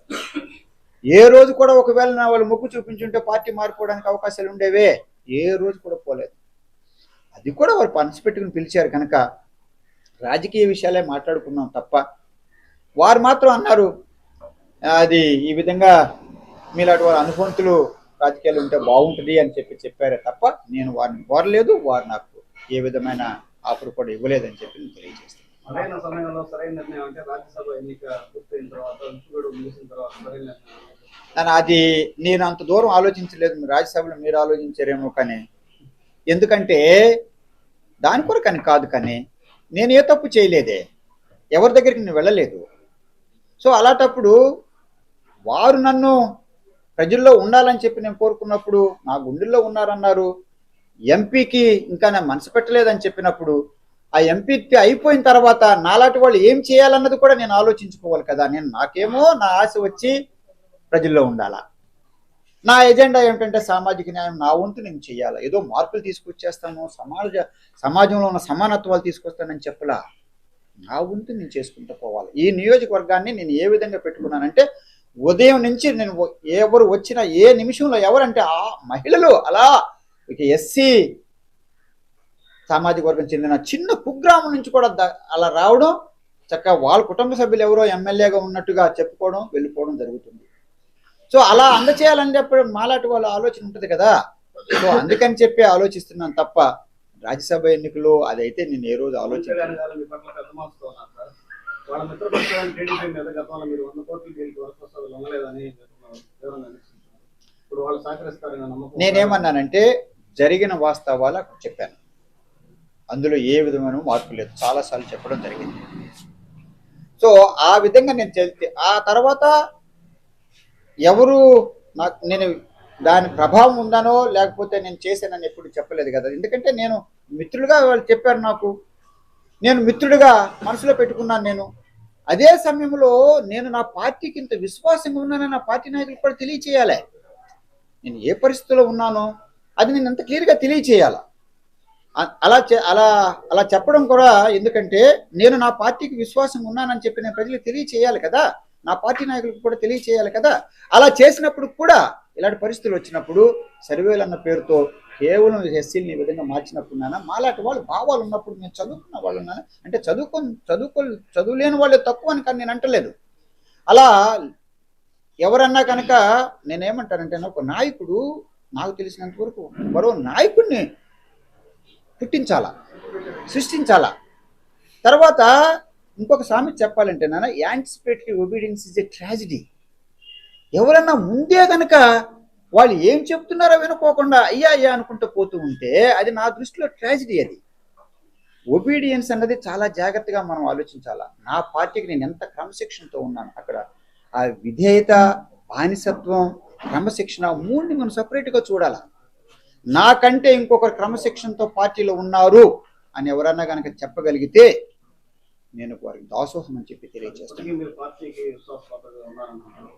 ఏ రోజు కూడా ఒకవేళ నా వాళ్ళు మొగ్గు చూపించుంటే పార్టీ మారిపోవడానికి అవకాశాలు ఉండేవే. ఏ రోజు కూడా పోలేదు. అది కూడా వారు మనసు పెట్టుకుని పిలిచారు కనుక రాజకీయ విషయాలే మాట్లాడుకున్నాం తప్ప, వారు మాత్రం అన్నారు అది ఈ విధంగా మీలాంటి వారి అనుభవంతులు రాజకీయాలు ఉంటే బాగుంటుంది అని చెప్పారే తప్ప నేను వారిని కోరలేదు. వారు నాకు ఏ విధమైన ఆఫర్ కూడా ఇవ్వలేదని చెప్పి నేను తెలియజేస్తాను. సరైన సమయంలో సరైన నిర్ణయం అంటే రాజ్యసభ ఎన్నిక పూర్తయిన తర్వాత, ముగిసిన తర్వాత సరైన నిర్ణయం. అది నేను అంత దూరం ఆలోచించలేదు. రాజ్యసభలో మీరు ఆలోచించారేమో కానీ, ఎందుకంటే దాని కొరకని కాదు. కానీ నేను ఏ తప్పు చేయలేదే, ఎవరి దగ్గరికి నేను వెళ్ళలేదు. సో అలాంటప్పుడు వారు నన్ను ప్రజల్లో ఉండాలని చెప్పి నేను కోరుకున్నప్పుడు నా గుండెల్లో ఉన్నారన్నారు. ఎంపీకి ఇంకా నేను మనసు పెట్టలేదని చెప్పినప్పుడు ఆ ఎంపీ అయిపోయిన తర్వాత నాలాంటి వాళ్ళు ఏం చేయాలన్నది కూడా నేను ఆలోచించుకోవాలి కదా. నాకేమో నా ఆశ వచ్చి ప్రజల్లో ఉండాలా. నా ఎజెండా ఏమిటంటే సామాజిక న్యాయం నా వంతు నేను చేయాలి. ఏదో మార్పులు తీసుకొచ్చేస్తాను, సమాజంలో ఉన్న సమానత్వాలు తీసుకొస్తానని చెప్పలా. నా వంతు నేను చేసుకుంటూ పోవాలి. ఈ నియోజకవర్గాన్ని నేను ఏ విధంగా పెట్టుకున్నానంటే, ఉదయం నుంచి నేను ఎవరు వచ్చినా ఏ నిమిషంలో ఎవరంటే ఆ మహిళలు అలా ఇక ఎస్సీ సామాజిక వర్గం చెందిన చిన్న కుగ్రామం నుంచి కూడా అలా రావడం, చక్కగా వాళ్ళ కుటుంబ సభ్యులు ఎవరో ఎమ్మెల్యేగా ఉన్నట్టుగా చెప్పుకోవడం, వెళ్ళిపోవడం జరుగుతుంది. సో అలా అందచేయాలని చెప్పి మాలాంటి వాళ్ళ ఆలోచన ఉంటుంది కదా. సో అందుకని చెప్పి ఆలోచిస్తున్నాను తప్ప రాజ్యసభ ఎన్నికలు అదైతే నేను ఏ రోజు ఆలోచించాను. నేనేమన్నానంటే జరిగిన వాస్తవాలు చెప్పాను. అందులో ఏ విధమైన మార్పు లేదు. చాలాసార్లు చెప్పడం జరిగింది. సో ఆ విధంగా నేను చెప్తే ఆ తర్వాత ఎవరు నేను దాని ప్రభావం ఉందనో లేకపోతే నేను చేశానని ఎప్పుడు చెప్పలేదు కదా. ఎందుకంటే నేను మిత్రులుగా వాళ్ళు చెప్పారు నాకు, నేను మిత్రుడిగా మనసులో పెట్టుకున్నాను. నేను అదే సమయంలో నేను నా పార్టీకి ఇంత విశ్వాసంగా ఉన్నానని నా పార్టీ నాయకులకు కూడా తెలియచేయాలి. నేను ఏ పరిస్థితిలో ఉన్నానో అది నేను ఎంత క్లియర్గా తెలియచేయాలి. అలా చెప్పడం కూడా, ఎందుకంటే నేను నా పార్టీకి విశ్వాసం ఉన్నానని చెప్పి నేను ప్రజలకు తెలియచేయాలి కదా, నా పార్టీ నాయకులకు కూడా తెలియచేయాలి కదా. అలా చేసినప్పుడు కూడా ఇలాంటి పరిస్థితులు వచ్చినప్పుడు సర్వేలు అన్న పేరుతో కేవలం ఎస్సీని ఈ విధంగా మార్చినప్పుడున్నానా, మాలాంటి వాళ్ళు భావాలు ఉన్నప్పుడు నేను చదువుకున్న వాళ్ళు ఉన్నాను అంటే చదువులేని వాళ్ళే తక్కువ అని కానీ నేను అంటలేదు. అలా ఎవరన్నా కనుక నేనేమంటానంటే, ఒక నాయకుడు నాకు తెలిసినంత వరకు మరో నాయకుడిని పుట్టించాలా, సృష్టించాలా. తర్వాత ఇంకొక సామెత చెప్పాలంటే నాన్న, anticipatory obedience is a tragedy. ఎవరన్నా ముందే కనుక వాళ్ళు ఏం చెప్తున్నారో వినుకోకుండా అయ్యా అయ్యా అనుకుంటూ పోతూ ఉంటే అది నా దృష్టిలో ట్రాజిడీ. అది ఒబీడియన్స్ అన్నది చాలా జాగ్రత్తగా మనం ఆలోచించాలా. నా పార్టీకి నేను ఎంత క్రమశిక్షణతో ఉన్నాను, అక్కడ ఆ విధేయత, బానిసత్వం, క్రమశిక్షణ మూడిని మనం సపరేట్గా చూడాలా. నాకంటే ఇంకొకరు క్రమశిక్షణతో పార్టీలో ఉన్నారు అని ఎవరన్నా కనుక చెప్పగలిగితే నేను వారికి దాసోహం అని చెప్పి తెలియజేస్తాను. మీరు పార్టీకి విశ్వాసపాత్రగా ఉన్నారన్నారు.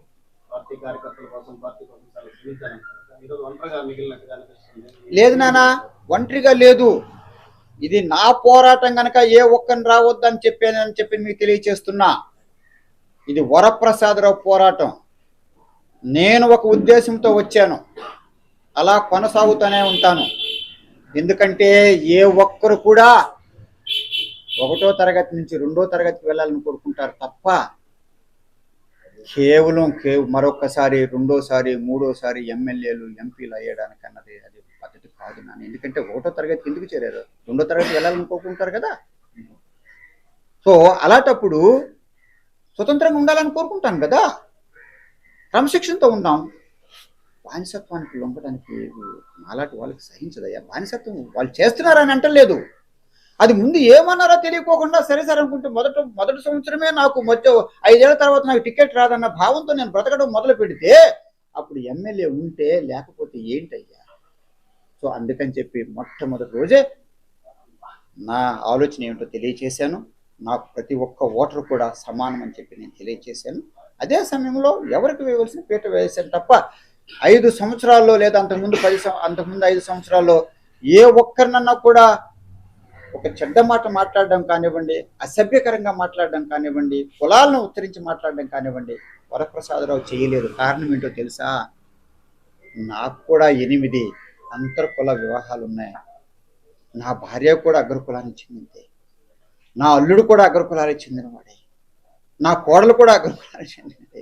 పార్టీ కార్యకర్తల కోసం, పార్టీ కోసం చాలా శ్రమించారంటారు. ఈరోజు ఒంటరిగా మిగిలినట్టుగా అనిపిస్తుంది. లేదు నాన్న, ఒంటరిగా లేదు. ఇది నా పోరాటం కనుక ఏ ఒక్కరిని రావద్దని చెప్పి మీకు తెలియజేస్తున్నా. ఇది వరప్రసాదరావు పోరాటం. నేను ఒక ఉద్దేశంతో వచ్చాను, అలా కొనసాగుతూనే ఉంటాను. ఎందుకంటే ఏ ఒక్కరు కూడా 1వ తరగతి నుంచి 2వ తరగతికి వెళ్ళాలని కోరుకుంటారు తప్ప కేవలం మరొకసారి 2వ సారి 3వ సారి ఎమ్మెల్యేలు ఎంపీలు అయ్యడానికి అన్నది అది పద్ధతి కాదు నాన్న. ఎందుకంటే 1వ తరగతికి ఎందుకు చేరారు? 2వ తరగతి వెళ్ళాలని కోరుకుంటారు కదా. సో అలాంటప్పుడు స్వతంత్రంగా ఉండాలని కోరుకుంటాను కదా. క్రమశిక్షణతో ఉందాం. బానిసత్వానికి లొంగడానికి అలాంటి వాళ్ళకి సహించదయ్యా. బానిసత్వం వాళ్ళు చేస్తున్నారని అంటలేదు. అది ముందు ఏమన్నారో తెలియకోకుండా సరే అనుకుంటే మొదటి సంవత్సరమే నాకు 5 ఏళ్ల తర్వాత నాకు టికెట్ రాదన్న భావంతో నేను బ్రతకడం మొదలు పెడితే అప్పుడు ఎమ్మెల్యే ఉంటే లేకపోతే ఏంటయ్యా. సో అందుకని చెప్పి మొట్టమొదటి రోజే నా ఆలోచన ఏమిటో తెలియచేశాను. నాకు ప్రతి ఒక్క ఓటరు కూడా సమానం అని చెప్పి నేను తెలియచేశాను. అదే సమయంలో ఎవరికి వేయవలసిన పీట వేశాను తప్ప 5 సంవత్సరాల్లో లేదా అంతకుముందు 5 సంవత్సరాల్లో ఏ ఒక్కరినన్నా కూడా ఒక చెడ్డ మాట మాట్లాడడం కానివ్వండి, అసభ్యకరంగా మాట్లాడడం కానివ్వండి, కులాలను ఉత్తరించి మాట్లాడడం కానివ్వండి వరప్రసాదరావు చేయలేదు. కారణం ఏంటో తెలుసా? నాకు కూడా 8 అంతర్కుల వివాహాలు ఉన్నాయి. నా భార్య కూడా అగ్రకులానికి చెందింది. నా అల్లుడు కూడా అగ్రకులానికి చెందినవాడే. నా కోడలు కూడా అగ్రకులానికి చెందినది.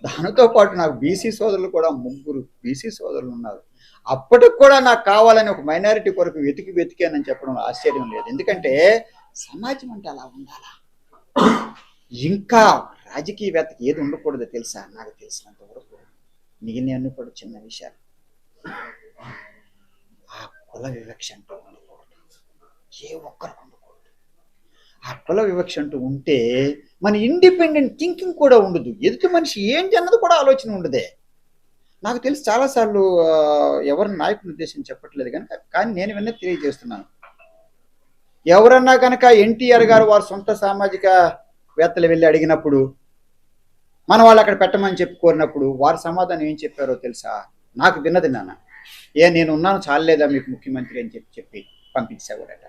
దానితో పాటు నాకు బీసీ సోదరులు కూడా 3 బీసీ సోదరులు ఉన్నారు. అప్పటికి కూడా నాకు కావాలని ఒక మైనారిటీ కొరకు వెతికానని చెప్పడం ఆశ్చర్యం లేదు. ఎందుకంటే సమాజం అంటే అలా ఉండాలా. ఇంకా రాజకీయవేత్తకి ఏది ఉండకూడదో తెలుసా? నాకు తెలిసినంత వరకు మిగిలినవన్నీ కూడా చిన్న విషయాలు. ఆ కుల వివక్ష అంటూ ఉండకూడదు. ఏ ఒక్కరు ఉండకూడదు. ఆ కుల వివక్ష అంటూ ఉంటే మన ఇండిపెండెంట్ థింకింగ్ కూడా ఉండదు. ఎదుటి మనిషి ఏంటి అన్నది కూడా ఆలోచన ఉండదే. నాకు తెలిసి చాలాసార్లు ఎవరి నాయకుని ఉద్దేశం చెప్పట్లేదు కనుక, కానీ నేను విన్నది తెలియజేస్తున్నాను. ఎవరన్నా కనుక ఎన్టీఆర్ గారు వారి సొంత సామాజిక వేత్తలు వెళ్ళి అడిగినప్పుడు మన వాళ్ళు అక్కడ పెట్టమని చెప్పి కోరినప్పుడు వారి సమాధానం ఏం చెప్పారో తెలుసా? నాకు విన్నది నాన్న, నేను ఉన్నాను చాలేదా మీకు ముఖ్యమంత్రి అని చెప్పి పంపించేవాడట.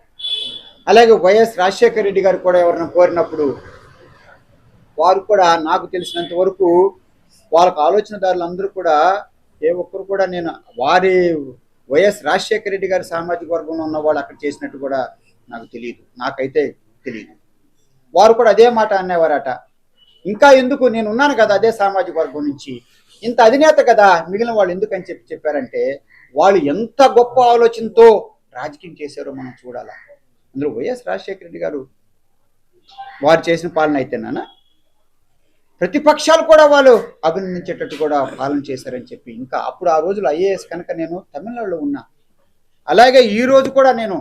అలాగే వైఎస్ రాజశేఖర రెడ్డి గారు కూడా ఎవరైనా కోరినప్పుడు వారు కూడా నాకు తెలిసినంత వరకు వాళ్ళకు ఆలోచనదారులు అందరూ కూడా ఏ ఒక్కరు కూడా నేను వారి వైఎస్ రాజశేఖర రెడ్డి గారి సామాజిక వర్గంలో ఉన్న వాళ్ళు అక్కడ చేసినట్టు కూడా నాకు తెలియదు. నాకైతే తెలియదు. వారు కూడా అదే మాట అనేవారట. ఇంకా ఎందుకు, నేను ఉన్నాను కదా అదే సామాజిక వర్గం నుంచి, ఇంత అధినేత కదా, మిగిలిన వాళ్ళు ఎందుకని చెప్పారంటే వాళ్ళు ఎంత గొప్ప ఆలోచనతో రాజకీయం చేశారో మనం చూడాలా. అందులో వైఎస్ రాజశేఖర రెడ్డి గారు వారు చేసిన పాలన అయితేనా ప్రతిపక్షాలు కూడా వాళ్ళు అభినందించేటట్టు కూడా పాలన చేశారని చెప్పి, ఇంకా అప్పుడు ఆ రోజులు ఐఏఎస్ కనుక నేను తమిళనాడులో ఉన్నా. అలాగే ఈ రోజు కూడా నేను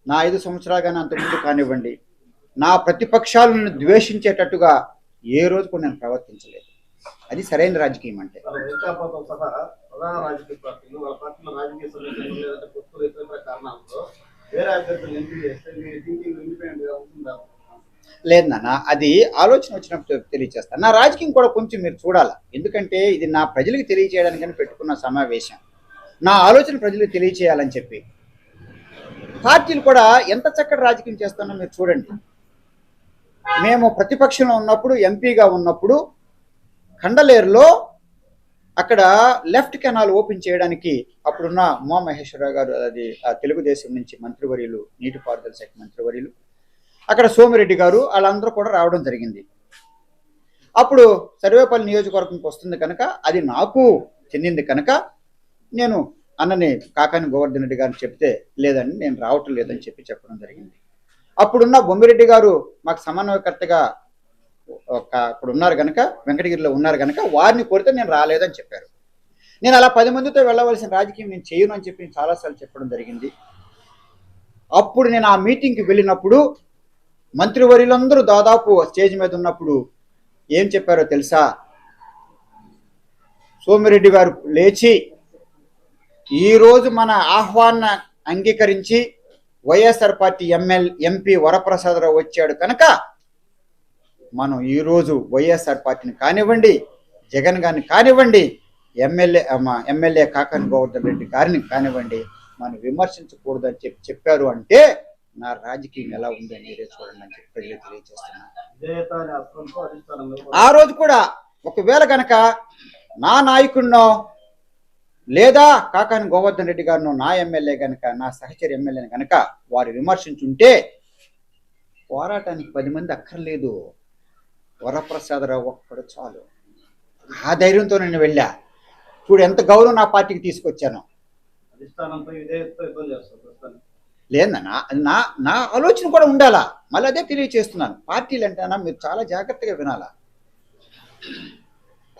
నా 5 సంవత్సరాలు కానీ అంతకుముందు కానివ్వండి, నా ప్రతిపక్షాలను ద్వేషించేటట్టుగా ఏ రోజు కూడా నేను ప్రవర్తించలేదు. అది సరైన రాజకీయం అంటే. ప్రధాన రాజకీయ పార్టీలు వాళ్ళ పార్టీలో రాజకీయ సమస్యలు లేదంటే పొత్తులు ఇతర కారణాలతో వేరే అభ్యర్థులు ఎంపిక చేస్తే మీ థింకింగ్ ఇండిపెండెంట్ గా ఉంటుందా? లేదు నాన్న, అది ఆలోచన వచ్చినప్పుడు తెలియజేస్తాను. నా రాజకీయం కూడా కొంచెం మీరు చూడాలా. ఎందుకంటే ఇది నా ప్రజలకు తెలియజేయడానికని పెట్టుకున్న సమావేశం. నా ఆలోచన ప్రజలకు తెలియజేయాలని చెప్పి పార్టీలు కూడా ఎంత చక్కటి రాజకీయం చేస్తానో మీరు చూడండి. మేము ప్రతిపక్షంలో ఉన్నప్పుడు, ఎంపీగా ఉన్నప్పుడు కండలేరులో అక్కడ లెఫ్ట్ కెనాల్ ఓపెన్ చేయడానికి అప్పుడున్న ఉమా మహేశ్వరరావు గారు, అది తెలుగుదేశం నుంచి మంత్రివర్యులు, నీటిపారుదల శాఖ మంత్రివర్యులు, అక్కడ సోమిరెడ్డి గారు, వాళ్ళందరూ కూడా రావడం జరిగింది. అప్పుడు సర్వేపల్లి నియోజకవర్గంకి వస్తుంది కనుక అది నాకు చెందింది కనుక నేను అన్నని కాకాని గోవర్ధన్ రెడ్డి గారిని చెప్తే లేదండి నేను రావటం లేదని చెప్పడం జరిగింది. అప్పుడున్న బొమ్మిరెడ్డి గారు మాకు సమన్వయకర్తగా అప్పుడు ఉన్నారు కనుక, వెంకటగిరిలో ఉన్నారు కనుక వారిని కోరితే నేను రాలేదని చెప్పారు. నేను అలా 10 మందితో వెళ్ళవలసిన రాజకీయం నేను చేయను అని చెప్పి చాలాసార్లు చెప్పడం జరిగింది. అప్పుడు నేను ఆ మీటింగ్కి వెళ్ళినప్పుడు మంత్రివర్యులందరూ దాదాపు స్టేజ్ మీద ఉన్నప్పుడు ఏం చెప్పారో తెలుసా? సోమిరెడ్డి గారు లేచి ఈరోజు మన ఆహ్వాన అంగీకరించి వైఎస్ఆర్ పార్టీ ఎంపీ వరప్రసాదరావు వచ్చాడు కనుక మనం ఈరోజు వైఎస్ఆర్ పార్టీని కానివ్వండి, జగన్ గారిని కానివ్వండి, ఎమ్మెల్యే కాకాని గోవర్ధన్ రెడ్డి గారిని కానివ్వండి మనం విమర్శించకూడదని చెప్పారు అంటే నా రాజకీయం ఎలా ఉందని మీరే చూడండి అని చెప్పి ప్రజలు తెలియజేస్తున్నాను. ఆ రోజు కూడా ఒకవేళ కనుక నా నాయకుడినో లేదా కాకాని గోవర్ధన్ రెడ్డి గారినో నా ఎమ్మెల్యే కనుక, నా సహచర ఎమ్మెల్యేని కనుక వారు విమర్శించుంటే పోరాటానికి 10 మంది అక్కర్లేదు, వరప్రసాదరావు ఒక్కడు చాలు. ఆ ధైర్యంతో నేను వెళ్ళా. చూడు ఎంత గౌరవం నా పార్టీకి తీసుకొచ్చాను. లేదన్నా నా ఆలోచన కూడా ఉండాలా. మళ్ళీ అదే తెలియచేస్తున్నాను. పార్టీలు అంటేనా మీరు చాలా జాగ్రత్తగా వినాలా.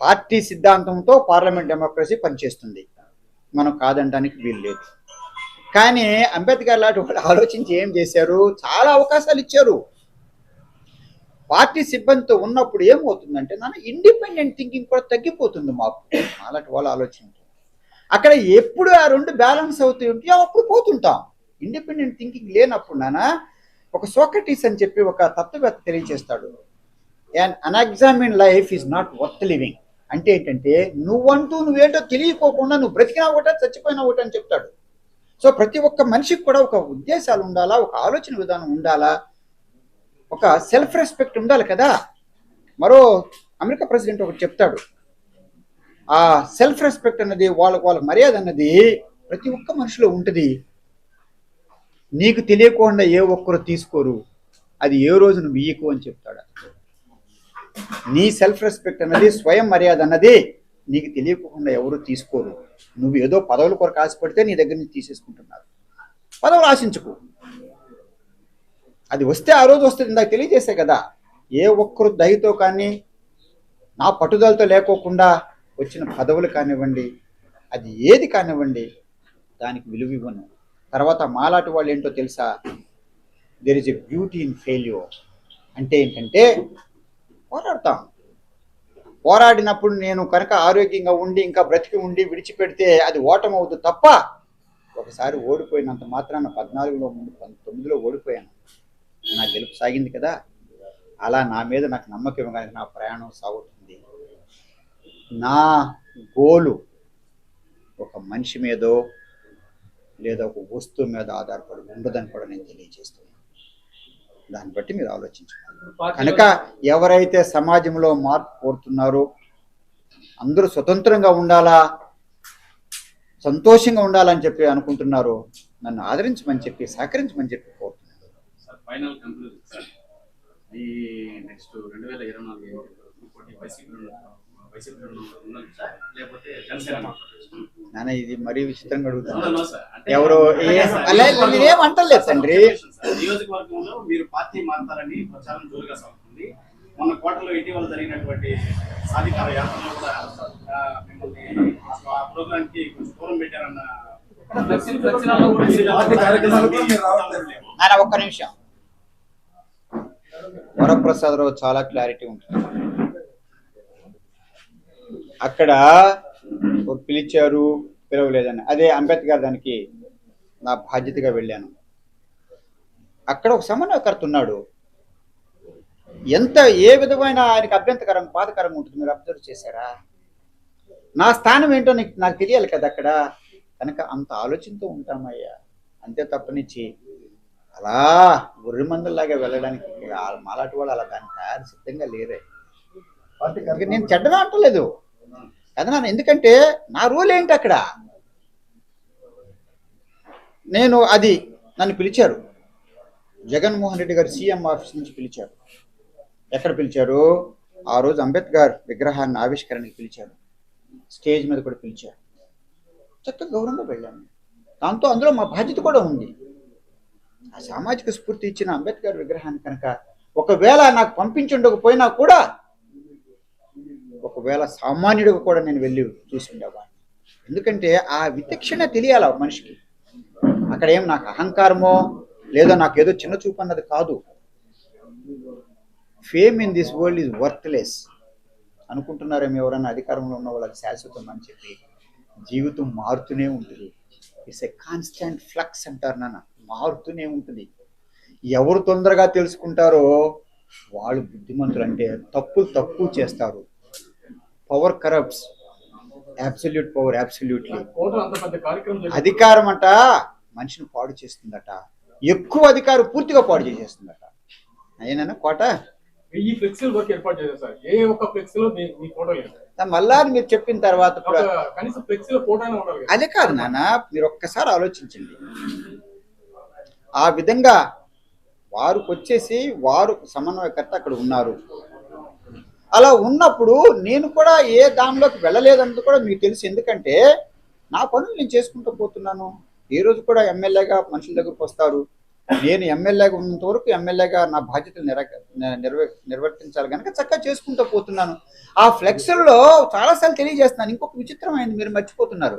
పార్టీ సిద్ధాంతంతో పార్లమెంట్ డెమోక్రసీ పనిచేస్తుంది, మనం కాదనడానికి వీలు లేదు. కానీ అంబేద్కర్ లాంటి వాళ్ళు ఆలోచించి ఏం చేశారు, చాలా అవకాశాలు ఇచ్చారు. పార్టీ సిబ్బందితో ఉన్నప్పుడు ఏమవుతుందంటే నాన్న ఇండిపెండెంట్ థింకింగ్ కూడా తగ్గిపోతుంది. మాకు అలాంటి వాళ్ళు ఆలోచన అక్కడ ఎప్పుడు ఆ రెండు బ్యాలెన్స్ అవుతూ ఉంటాయో అప్పుడు పోతుంటాం. ఇండిపెండెంట్ థింకింగ్ లేనప్పుడు నాన్న ఒక సోక్రటీస్ అని చెప్పి ఒక తత్వవేత్త తెలియజేస్తాడు, and unexamined life is not worth living. అంటే ఏంటంటే నువ్వేంటో తెలియకోకుండా నువ్వు బ్రతికినా ఒకటే చచ్చిపోయినా ఒకటే అని చెప్తాడు. సో ప్రతి ఒక్క మనిషికి కూడా ఒక ఉద్దేశాలు ఉండాలా, ఒక ఆలోచన విధానం ఉండాలా, ఒక సెల్ఫ్ రెస్పెక్ట్ ఉండాలి కదా. మరో అమెరికా ప్రెసిడెంట్ ఒకటి చెప్తాడు, ఆ సెల్ఫ్ రెస్పెక్ట్ అన్నది వాళ్ళ మర్యాద అన్నది ప్రతి ఒక్క మనిషిలో ఉంటుంది. నీకు తెలియకుండా ఏ ఒక్కరు తీసుకోరు, అది ఏ రోజు నువ్వు ఇయ్యకు అని చెప్తాడు. నీ సెల్ఫ్ రెస్పెక్ట్ అన్నది, స్వయం మర్యాద అన్నది నీకు తెలియకుండా ఎవరు తీసుకోరు. నువ్వు ఏదో పదవుల కొరకు ఆశపడితే నీ దగ్గర నుంచి తీసేసుకుంటున్నారు. పదవులు ఆశించుకు, అది వస్తే ఆ రోజు వస్తుంది. ఇందాక తెలియజేసే కదా, ఏ ఒక్కరు దయతో కానీ నా పట్టుదలతో లేకోకుండా వచ్చిన పదవులు కానివ్వండి, అది ఏది కానివ్వండి, దానికి విలువ ఇవ్వను. తర్వాత మాలాంటి వాళ్ళు ఏంటో తెలుసా, there is a beauty in failure. అంటే ఏంటంటే పోరాడతాం. పోరాడినప్పుడు నేను కనుక ఆరోగ్యంగా ఉండి ఇంకా బ్రతికి ఉండి విడిచిపెడితే అది ఓటమి అవుతుంది తప్ప, ఒకసారి ఓడిపోయినంత మాత్రాన 14లో 19లో ఓడిపోయాను, నా గెలుపు సాగింది కదా. అలా నా మీద నాకు నమ్మకం కానీ నా ప్రయాణం సాగుతుంది. నా గోలు ఒక మనిషి మీదో లేదా ఒక వస్తువు మీద ఆధారపడి ఉండదని కూడా నేను తెలియజేస్తున్నాను. దాన్ని బట్టి మీరు ఆలోచించుకోవాలి. కనుక ఎవరైతే సమాజంలో మార్పు కోరుతున్నారో, అందరూ స్వతంత్రంగా ఉండాలా, సంతోషంగా ఉండాలని చెప్పి అనుకుంటున్నారో, నన్ను ఆదరించమని చెప్పి సహకరించమని చెప్పి కోరుతున్నాను. ఫైనల్ కంక్లూజన్ సార్, ఈ నెక్స్ట్ 2024 నాన్న ఇది మరీ విచిత్రంగా అడుగుతాను. ఎవరు నేనేమంటలేదు తండ్రి. నియోజకవర్గంలో మీరు పార్టీ మారుతారని ప్రచారం జోరుగా సాగుతుంది. మొన్న కోటలో ఇటీవల జరిగినటువంటి సాధికార యాత్రలో కూడా మిమ్మల్ని ఆ ప్రోగ్రామ్ కి కొంచెం దూరం పెట్టారన్న నాన్న ఒక్క నిమిషం. వరప్రసాదరావు చాలా క్లారిటీ ఉంటుంది. అక్కడ పిలిచారు, పిలవలేదని, అదే అంబేద్కర్ దానికి నా బాధ్యతగా వెళ్ళాను. అక్కడ ఒక సమన్వయకర్త ఉన్నాడు. ఏ విధమైన ఆయనకి అభ్యంతకరం బాధకరంగా ఉంటుంది మీరు అబ్జర్వ్ చేశారా? నా స్థానం ఏంటో నాకు తెలియాలి కదా అక్కడ. కనుక అంత ఆలోచనతో ఉంటామయ్యా, అంతే తప్పనిచ్చి అలా గొర్రె మందుల్లాగా వెళ్ళడానికి మాలాంటి వాళ్ళు అలా దాన్ని తయారు సిద్ధంగా లేరే. నేను చెడ్డగా అంటలేదు కదా నాన్న, ఎందుకంటే నా రూల్ ఏంటి అక్కడ. నన్ను పిలిచారు, జగన్మోహన్ రెడ్డి గారు సీఎం ఆఫీస్ నుంచి పిలిచారు. ఎక్కడ పిలిచారు? ఆ రోజు అంబేద్కర్ విగ్రహాన్ని ఆవిష్కరణకి పిలిచారు, స్టేజ్ మీద కూడా పిలిచారు. చక్కగా గౌరవంగా వెళ్ళాను. దాంతో అందులో మా బాధ్యత కూడా ఉంది. ఆ సామాజిక స్ఫూర్తి ఇచ్చిన అంబేద్కర్ విగ్రహాన్ని కనుక ఒకవేళ నాకు పంపించుండకపోయినా కూడా, ఒకవేళ సామాన్యుడిగా కూడా నేను వెళ్ళి చూసిండేవాడిని. ఎందుకంటే ఆ విచక్షణ తెలియాలి మనిషికి. అక్కడ ఏం నాకు అహంకారమో లేదో నాకు ఏదో చిన్న చూపు అన్నది కాదు. Fame in this world is worthless అనుకుంటున్నారేమో ఎవరన్నా అధికారంలో ఉన్న వాళ్ళకి శాశ్వతం అని చెప్పి. జీవితం మారుతూనే ఉంటుంది. ఇట్స్ ఎ కాన్స్టెంట్ ఫ్లక్స్ అంటారు నాన్న. మారుతూనే ఉంటుంది. ఎవరు తొందరగా తెలుసుకుంటారో వాళ్ళు బుద్ధిమంతులు. అంటే తప్పులు తక్కువ చేస్తారు. Power corrupts, absolute power absolutely. అధికారం అంట మనిషిని పాడు చేస్తుందట, ఎక్కువ అధికారం పూర్తిగా పాడు చేసేస్తుందట. అయ్యేనా కోట ఈ ఫ్లెక్సీల వర్క్ ఏర్పాటు చేశారు సార్. ఏ ఒక్క ఫ్లెక్సీ లో మీ ఫోటో లేదు. మళ్ళా మీరు చెప్పిన తర్వాత కూడా కనీసం ఫ్లెక్సీలో ఫోటోనే ఉండాలి. అదే కాదు నాన్న, మీరు ఒక్కసారి ఆలోచించండి. ఆ విధంగా వారికి వచ్చేసి వారు సమన్వయకర్త అక్కడ ఉన్నారు. అలా ఉన్నప్పుడు నేను కూడా ఏ దానిలోకి వెళ్ళలేదన్నది కూడా మీకు తెలుసు. ఎందుకంటే నా పనులు నేను చేసుకుంటూ పోతున్నాను. ఈ రోజు కూడా ఎమ్మెల్యేగా మనుషుల దగ్గరకు వస్తారు. నేను ఎమ్మెల్యేగా ఉన్నంత వరకు ఎమ్మెల్యేగా నా బాధ్యతలు నిర్వర్తించాలి కనుక చక్కగా చేసుకుంటూ పోతున్నాను. ఆ ఫ్లెక్స్లో చాలాసార్లు తెలియజేస్తున్నాను. ఇంకొక విచిత్రమైంది మీరు మర్చిపోతున్నారు.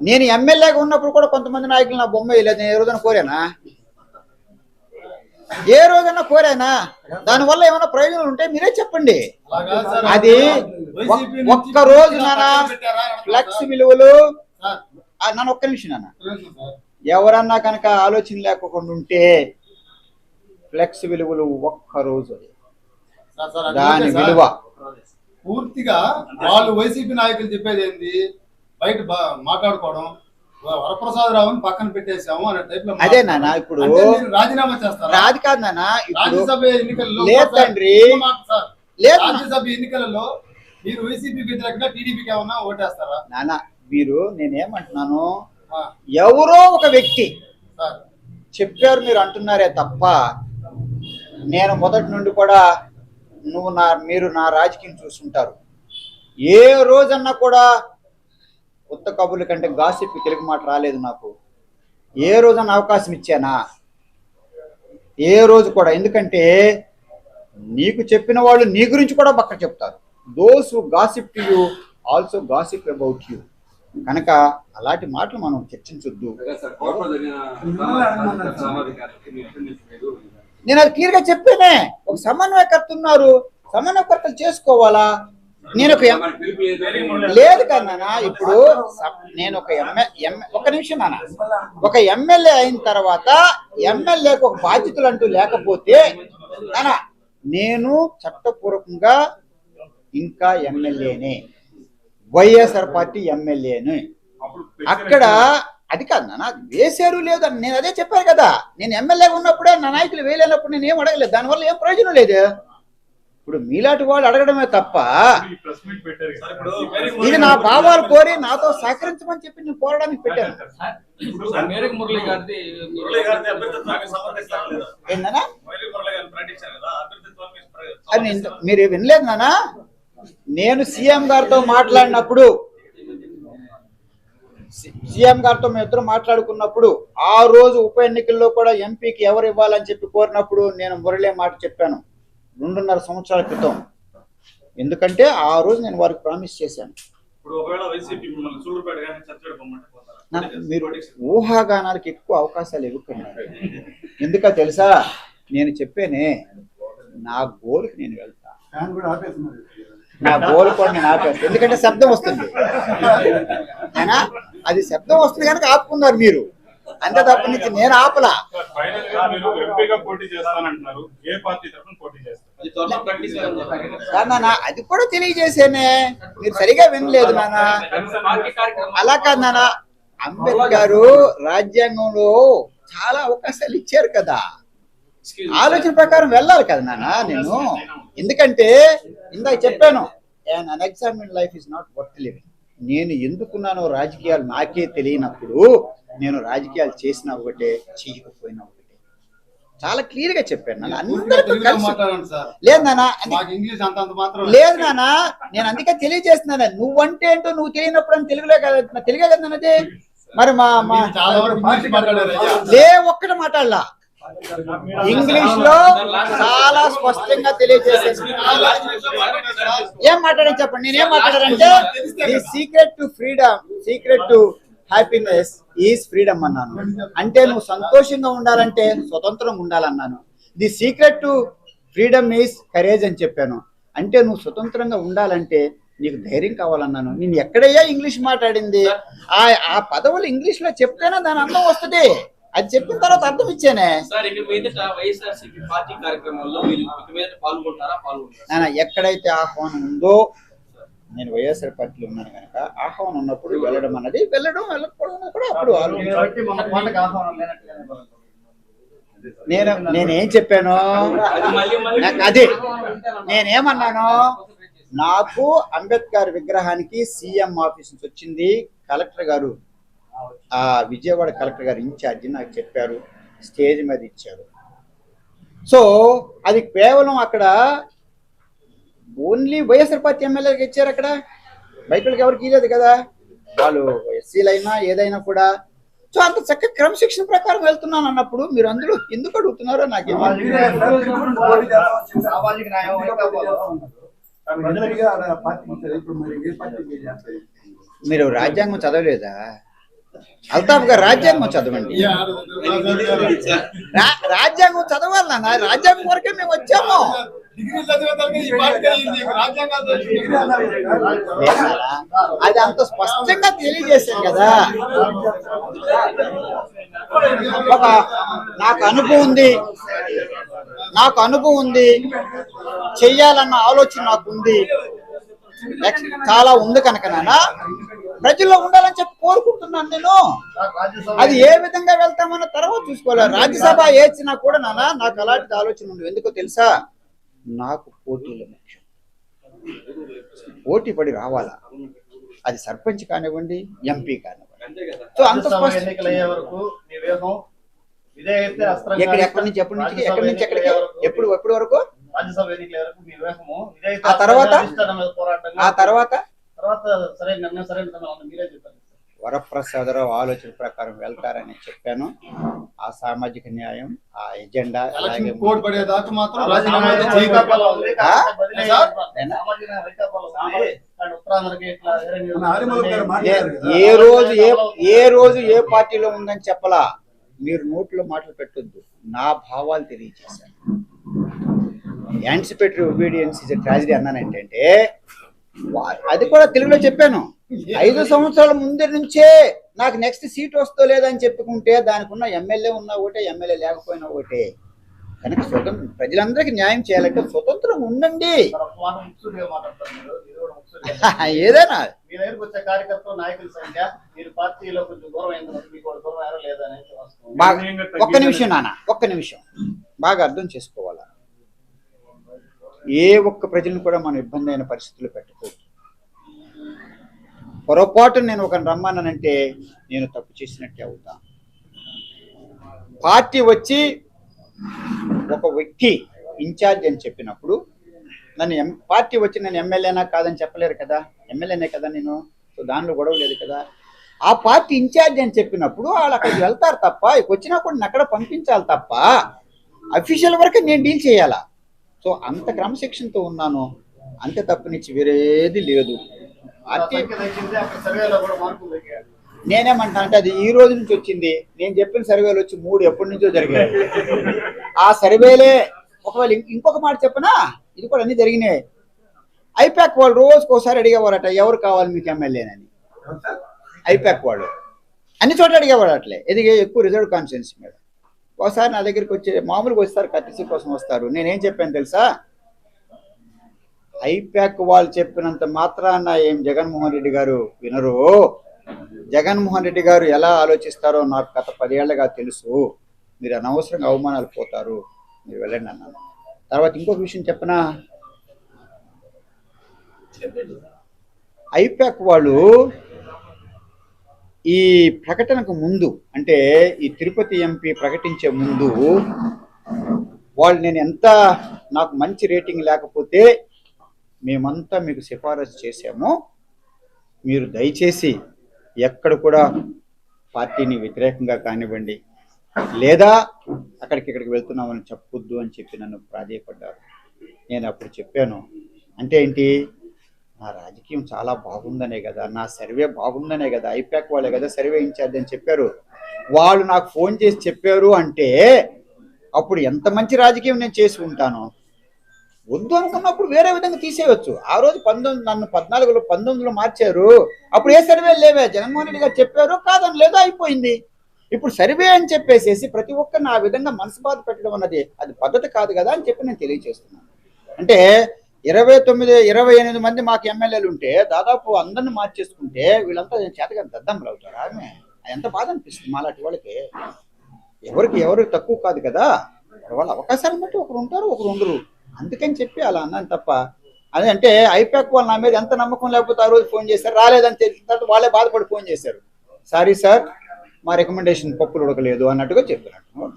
నేను ఎమ్మెల్యేగా ఉన్నప్పుడు కూడా కొంతమంది నాయకులు నా బొమ్మ వేయలేదు. నేను ఏ రోజున కోరానా? ఏ రోజన్నా కోరానా? దానివల్ల ఏమైనా ప్రయోజనాలు ఉంటే మీరే చెప్పండి. అది ఒక్క రోజు నాన్న ఫ్లెక్స్ విలువలు నన్ను ఒక్క నిమిషం నాన్న, ఎవరన్నా కనుక ఆలోచన లేకుండా ఉంటే ఫ్లెక్స్ విలువలు ఒక్క రోజు దాని విలువ పూర్తిగా వాళ్ళు వైసీపీ నాయకులు చెప్పేది ఏంది, బయట మాట్లాడుకోవడం, వరప్రసాద్ రావుని పక్కన పెట్టేసాము అనే టైప్ లో. అదే నాన్న, ఇప్పుడు రాజీనామా చేస్తారు. అది కాదు నాన్న, రాజ్యసభ ఎన్నికల్లో లేదు తండ్రి, లేదు రాజ్యసభ ఎన్నికలలో మీరు వైసీపీ వ్యతిరేకంగా టీడీపీకి ఏమన్నా ఓటేస్తారా? నాన్న మీరు, నేనేమంటున్నాను, ఎవరో ఒక వ్యక్తి చెప్పారు మీరు అంటున్నారే తప్ప నేను మొదటి నుండి కూడా మీరు నా రాజకీయం చూస్తుంటారు. ఏ రోజన్నా కూడా కొత్త కబుర్ల కంటే గాసిప్ తెలుగు మాట రాలేదు నాకు. ఏ రోజన్నా అవకాశం ఇచ్చానా? ఏ రోజు కూడా. ఎందుకంటే నీకు చెప్పిన వాళ్ళు నీ గురించి కూడా పక్క చెప్తారు. Those who gossip to you also gossip about you. కనుక అలాంటి మాటలు మనం చర్చించొద్దు. నేను అది క్లియర్గా చెప్పానే. ఒక సమన్వయకర్త ఉన్నారు, సమన్వయకర్తలు చేసుకోవాలా. నేను ఒక లేదు కదా ఇప్పుడు నేను ఒక ఒక నిమిషం నాన్న, ఒక ఎమ్మెల్యే అయిన తర్వాత ఎమ్మెల్యేకి ఒక బాధ్యతలు అంటూ లేకపోతే నాన్న నేను చట్టపూర్వకంగా ఇంకా ఎమ్మెల్యేనే, వైఎస్ఆర్ పార్టీ ఎమ్మెల్యేను. అక్కడ అది కాదు నాన్న, వేసారు లేదు అని నేను అదే చెప్పాను కదా. నేను ఎమ్మెల్యేగా ఉన్నప్పుడే నా నాయకులు వేయలేనప్పుడు నేను ఏం అడగలేదు. దానివల్ల ఏం ప్రయోజనం లేదు. ఇప్పుడు మీలాంటి వాళ్ళు అడగడమే తప్ప ఇది నా భావాలు కోరి నాతో సహకరించమని చెప్పి నేను కోరడానికి పెట్టాను. ఏంటన్నా అది మీరు వినలేదు నాన్న. నేను సీఎం గారితో మాట్లాడినప్పుడు, సీఎం గారితో మేము ఇద్దరు మాట్లాడుకున్నప్పుడు, ఆ రోజు ఉప ఎన్నికల్లో కూడా ఎంపీకి ఎవరు ఇవ్వాలని చెప్పి కోరినప్పుడు నేను మురళీ మాట చెప్పాను 2.5 సంవత్సరాల క్రితం. ఎందుకంటే ఆ రోజు నేను వారికి ప్రామిస్ చేశాను. మీరు ఊహాగానాలకు ఎక్కువ అవకాశాలు ఇవ్వకండి. ఎందుకో తెలుసా, నేను చెప్పానే నా గోల్కి నేను వెళ్తా. నా గోల్ కూడా నేను ఆపేస్తాను. ఎందుకంటే శబ్దం వస్తుంది అయినా అది శబ్దం వస్తుంది కనుక ఆపుకున్నారు మీరు. అంతే తప్ప నుంచి నేను ఆపలా. నాన్న అది కూడా తెలియజేసేనే, మీరు సరిగా వినలేదు నాన్న. అలా కాదు నాన్న, అంబేద్కర్ రాజ్యాంగంలో చాలా అవకాశాలు ఇచ్చారు కదా. ఆలోచన ప్రకారం వెళ్ళాలి కదా నాన్న నేను. ఎందుకంటే ఇందాక చెప్పాను, an unexamined life is not worth living. నేను ఎందుకున్నానో రాజకీయాలు నాకే తెలియనప్పుడు నేను రాజకీయాలు చేసినా ఒకటే, చేయకపోయినా ఒకటే. చాలా క్లియర్ గా చెప్పాను నాన్న. అందరితో కలిసి లేదు నాన్న, లేదు నాన్న, నేను అందుకే తెలియజేస్తున్నాను. నువ్వంటే ఏంటో నువ్వు తెలియనప్పుడు అని తెలుగులే కదా, తెలుగే కదా అన్నది. మరి లే ఒక్కటి మాట్లాడలా, ఇంగ్లీష్ లో చాలా స్పష్టంగా తెలియజేశాను. ఏం మాట్లాడని చెప్పండి. నేనేం మాట్లాడానంటే the secret to freedom, secret to happiness is freedom అన్నాను. అంటే నువ్వు సంతోషంగా ఉండాలంటే స్వతంత్రంగా ఉండాలన్నాను. The secret to freedom is courage అని చెప్పాను. అంటే నువ్వు స్వతంత్రంగా ఉండాలంటే నీకు ధైర్యం కావాలన్నాను. నేను ఎక్కడయ్యా ఇంగ్లీష్ మాట్లాడింది? ఆ పదవులు ఇంగ్లీష్ లో చెప్తేనే దాని అందం వస్తుంది. అది చెప్పిన తర్వాత అర్థం ఇచ్చానే. సార్ ఇక మీదట వైఎస్ఆర్సీపీ పార్టీ కార్యక్రమాల్లో మీరు ఇక మీద పాల్గొంటారా? నాన్న ఎక్కడైతే ఆహ్వానం ఉందో, నేను వైఎస్ఆర్ పార్టీలో ఉన్నాను కనుక ఆహ్వానం ఉన్నప్పుడు వెళ్ళడం అన్నది, వెళ్ళడం వెళ్ళకపోవడం కూడా అప్పుడు నేనేం చెప్పాను, అది నేనేమన్నాను, నాకు అంబేద్కర్ విగ్రహానికి సీఎం ఆఫీస్ నుంచి వచ్చింది, కలెక్టర్ గారు ఆ విజయవాడ కలెక్టర్ గారు ఇన్ఛార్జి నాకు చెప్పారు, స్టేజ్ మీద ఇచ్చారు. సో అది కేవలం అక్కడ ఓన్లీ వైఎస్ఆర్ పార్టీ ఎమ్మెల్యేలకు ఇచ్చారు, అక్కడ బయటకి ఎవరికి ఇవ్వలేదు కదా, వాళ్ళు ఎస్సీలైనా ఏదైనా కూడా. సో అంత చక్కగా క్రమశిక్షణ ప్రకారం వెళ్తున్నాను అన్నప్పుడు మీరు అందరూ ఎందుకు అడుగుతున్నారో నాకు. మీరు రాజ్యాంగం చదవలేదా? అల్తాఫ్ గారు రాజ్యాంగం చదవండి. రాజ్యాంగం చదవాలి నాన్న, రాజ్యాంగం వరకే మేము వచ్చాము. అది అంత స్పష్టంగా తెలియజేశాను కదా. ఒక నాకు అనుభవం ఉంది, చెయ్యాలన్న ఆలోచన నాకు ఉంది, చాలా ఉంది కనుక నాన్న ప్రజల్లో ఉండాలని చెప్పి కోరుకుంటున్నాను నేను. అది ఏ విధంగా వెళ్తామన్న తర్వాత చూసుకోవాలి. రాజ్యసభ ఏచినా కూడా నాన్న నాకు అలాంటి ఆలోచన ఉంది. ఎందుకో తెలుసా, నాకు పోటీలు ముఖ్యం, పోటీ పడి రావాలా, అది సర్పంచ్ కానివ్వండి, ఎంపీ కానివ్వండి. సో అంత ఎక్కడి నుంచి ఎక్కడికి ఎప్పుడు వరకు ఆ తర్వాత వరప్రసాదరావు ఆలోచన ప్రకారం వెళ్తారని చెప్పాను. ఆ సామాజిక న్యాయం, ఆ ఎజెండా ఏ రోజు ఏ పార్టీలో ఉందని చెప్పలా. మీరు నోట్లో మాటలు పెట్టొద్దు, నా భావాలు తెలియజేశాను. Anticipatory obedience is a tragedy అన్నానంటే అది కూడా తెలుగులో చెప్పాను. 5 సంవత్సరాల ముందు నుంచే నాకు నెక్స్ట్ సీట్ వస్తో లేదని చెప్పుకుంటే దానికి ఉన్న ఎమ్మెల్యే ఉన్నా ఒకటే, ఎమ్మెల్యే లేకపోయినా ఒకటే. కనుక ప్రజలందరికీ న్యాయం చేయాలంటే స్వతంత్రం ఉండండి. ఏదైనా ఒక్క నిమిషం నాన్న, ఒక్క నిమిషం బాగా అర్థం చేసుకోవాలా. ఏ ఒక్క ప్రజలను కూడా మనం ఇబ్బంది అయిన పరిస్థితులు పెట్టకూడదు. పొరపాటు నేను ఒక రమ్మన్నానంటే నేను తప్పు చేసినట్టే అవుతా. పార్టీ వచ్చి ఒక వ్యక్తి ఇన్ఛార్జ్ అని చెప్పినప్పుడు పార్టీ వచ్చి నేను ఎమ్మెల్యేనా కాదని చెప్పలేరు కదా, ఎమ్మెల్యేనే కదా నేను. సో దానిలో గొడవ లేదు కదా. ఆ పార్టీ ఇన్ఛార్జ్ అని చెప్పినప్పుడు వాళ్ళు అక్కడికి వెళ్తారు తప్ప, వచ్చినా కూడా నేను అక్కడ పంపించాలి తప్ప అఫీషియల్ వరకు నేను డీల్ చేయాలా. సో అంత క్రమశిక్షణతో ఉన్నాను, అంతే తప్పనిచ్చి వేరేది లేదు. నేనేమంటా అంటే అది ఈ రోజు నుంచి వచ్చింది. నేను చెప్పిన సర్వేలు వచ్చి 3 ఎప్పటి నుంచో జరిగాయి. ఆ సర్వేలే ఒకవేళ ఇంకొక మాట చెప్పనా, ఇది కూడా అన్ని జరిగినాయి. ఐపాక్ వాళ్ళు రోజుకోసారి అడిగేవారట, ఎవరు కావాలి మీకు ఎమ్మెల్యేనని. ఐపాక్ వాళ్ళు అన్ని చోట్ల అడిగేవాడు అట్లే, ఎదిగే ఎక్కువ రిజర్వ్ కాన్స్టిట్యున్సీ మీద. ఒకసారి నా దగ్గరికి వచ్చి మామూలుగా వస్తారు, కర్టీసీ కోసం వస్తారు. నేనేం చెప్పాను తెలుసా, ఐపాక్ వాళ్ళు చెప్పినంత మాత్రాన ఏం జగన్మోహన్ రెడ్డి గారు వినరు. జగన్మోహన్ రెడ్డి గారు ఎలా ఆలోచిస్తారో నాకు గత 10 ఏళ్లుగా తెలుసు. మీరు అనవసరంగా అవమానాలు పోతారు, మీరు వెళ్ళండి అన్నాను. తర్వాత ఇంకొక విషయం చెప్పనా, ఐపాక్ వాళ్ళు ఈ ప్రకటనకు ముందు, అంటే ఈ తిరుపతి ఎంపీ ప్రకటించే ముందు వాళ్ళు నేను ఎంత నాకు మంచి రేటింగ్ లేకపోతే మేమంతా మీకు సిఫారసు చేశాము, మీరు దయచేసి ఎక్కడ కూడా పార్టీని వ్యతిరేకంగా కానివ్వండి లేదా ఇక్కడికి వెళ్తున్నామని చెప్పొద్దు అని చెప్పి నన్ను ప్రాధేయపడ్డారు. నేను అప్పుడు చెప్పాను, అంటే ఏంటి, నా రాజకీయం చాలా బాగుందనే కదా, నా సర్వే బాగుందనే కదా, ఐపాక్ వాళ్ళే కదా సర్వే ఇన్ఛార్జ్ అని చెప్పారు. వాళ్ళు నాకు ఫోన్ చేసి చెప్పారు అంటే అప్పుడు ఎంత మంచి రాజకీయం నేను చేసి ఉంటాను. వద్దు అనుకున్నప్పుడు వేరే విధంగా తీసేయవచ్చు. ఆ రోజు నన్ను 14లో 19లో మార్చారు. అప్పుడు ఏ సర్వేలు లేవే, జగన్మోహన్ రెడ్డి గారు చెప్పారు కాదని లేదో అయిపోయింది. ఇప్పుడు సర్వే అని చెప్పేసేసి ప్రతి ఒక్కరిని ఆ విధంగా మనసు బాధ పెట్టడం అన్నది అది పద్ధతి కాదు కదా అని చెప్పి నేను తెలియజేస్తున్నాను. అంటే 28 మంది మాకు ఎమ్మెల్యేలు ఉంటే దాదాపు అందరిని మార్చేసుకుంటే వీళ్ళంతా చేతగా దద్దమ్మలు అవుతారు. ఆమె ఎంత బాధ అనిపిస్తుంది మాలాంటి వాళ్ళకి. ఎవరు తక్కువ కాదు కదా, వాళ్ళ అవకాశాలను బట్టి ఒకరు ఉంటారు, ఒకరు ఉండరు. అందుకని చెప్పి అలా అన్నాను తప్ప అదే అంటే ఐపాక్ వాళ్ళు నా మీద ఎంత నమ్మకం లేకపోతే ఆ రోజు ఫోన్ చేశారు, రాలేదని తెలిసిన తర్వాత వాళ్ళే బాధపడి ఫోన్ చేశారు, సారీ సార్ మా రికమెండేషన్ పప్పులు ఉడకలేదు అన్నట్టుగా చెప్తున్నాను.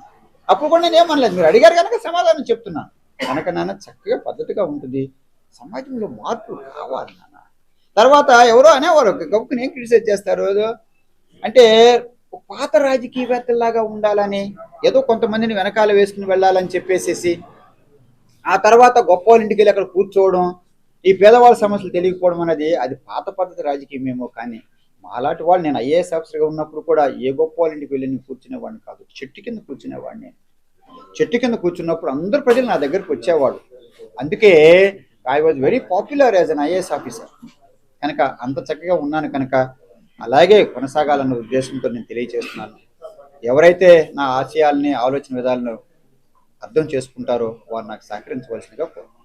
అప్పుడు కూడా నేను ఏమనలేదు, మీరు అడిగారు కనుక సమాధానం చెప్తున్నాను. కనుక నాన్న చక్కగా పద్ధతిగా ఉంటుంది, సమాజంలో మార్పు కావాలి నాన్న. తర్వాత ఎవరో అనేవారు గొప్పని ఏం క్రిటిసైజ్ చేస్తారు అంటే పాత రాజకీయవేత్తల్లాగా ఉండాలని, ఏదో కొంతమందిని వెనకాల వేసుకుని వెళ్ళాలని చెప్పేసేసి ఆ తర్వాత గొప్ప వాళ్ళ ఇంటికి వెళ్ళి అక్కడ కూర్చోవడం, ఈ పేదవాళ్ళ సమస్యలు తెలియకపోవడం అనేది అది పాత పద్ధతి రాజకీయమేమో. కానీ మాలాంటి వాళ్ళు, నేను ఐఏఎస్ ఆఫీసర్గా ఉన్నప్పుడు కూడా ఏ గొప్ప వాళ్ళ ఇంటికి వెళ్ళి నేను కూర్చునేవాడిని కాదు, చెట్టు కింద కూర్చునేవాడిని. చెట్టు కింద కూర్చున్నప్పుడు అందరు ప్రజలు నా దగ్గరికి వచ్చేవాడు. అందుకే I was very popular as an IAS officer. కనుక అంత చక్కగా ఉన్నాను కనుక అలాగే కొనసాగాలన్న ఉద్దేశంతో నేను తెలియజేస్తున్నాను. ఎవరైతే నా ఆశయాల్ని ఆలోచన విధాలను అర్థం చేసుకుంటారో వారు నాకు సహకరించవలసిందిగా కోరుతున్నాను.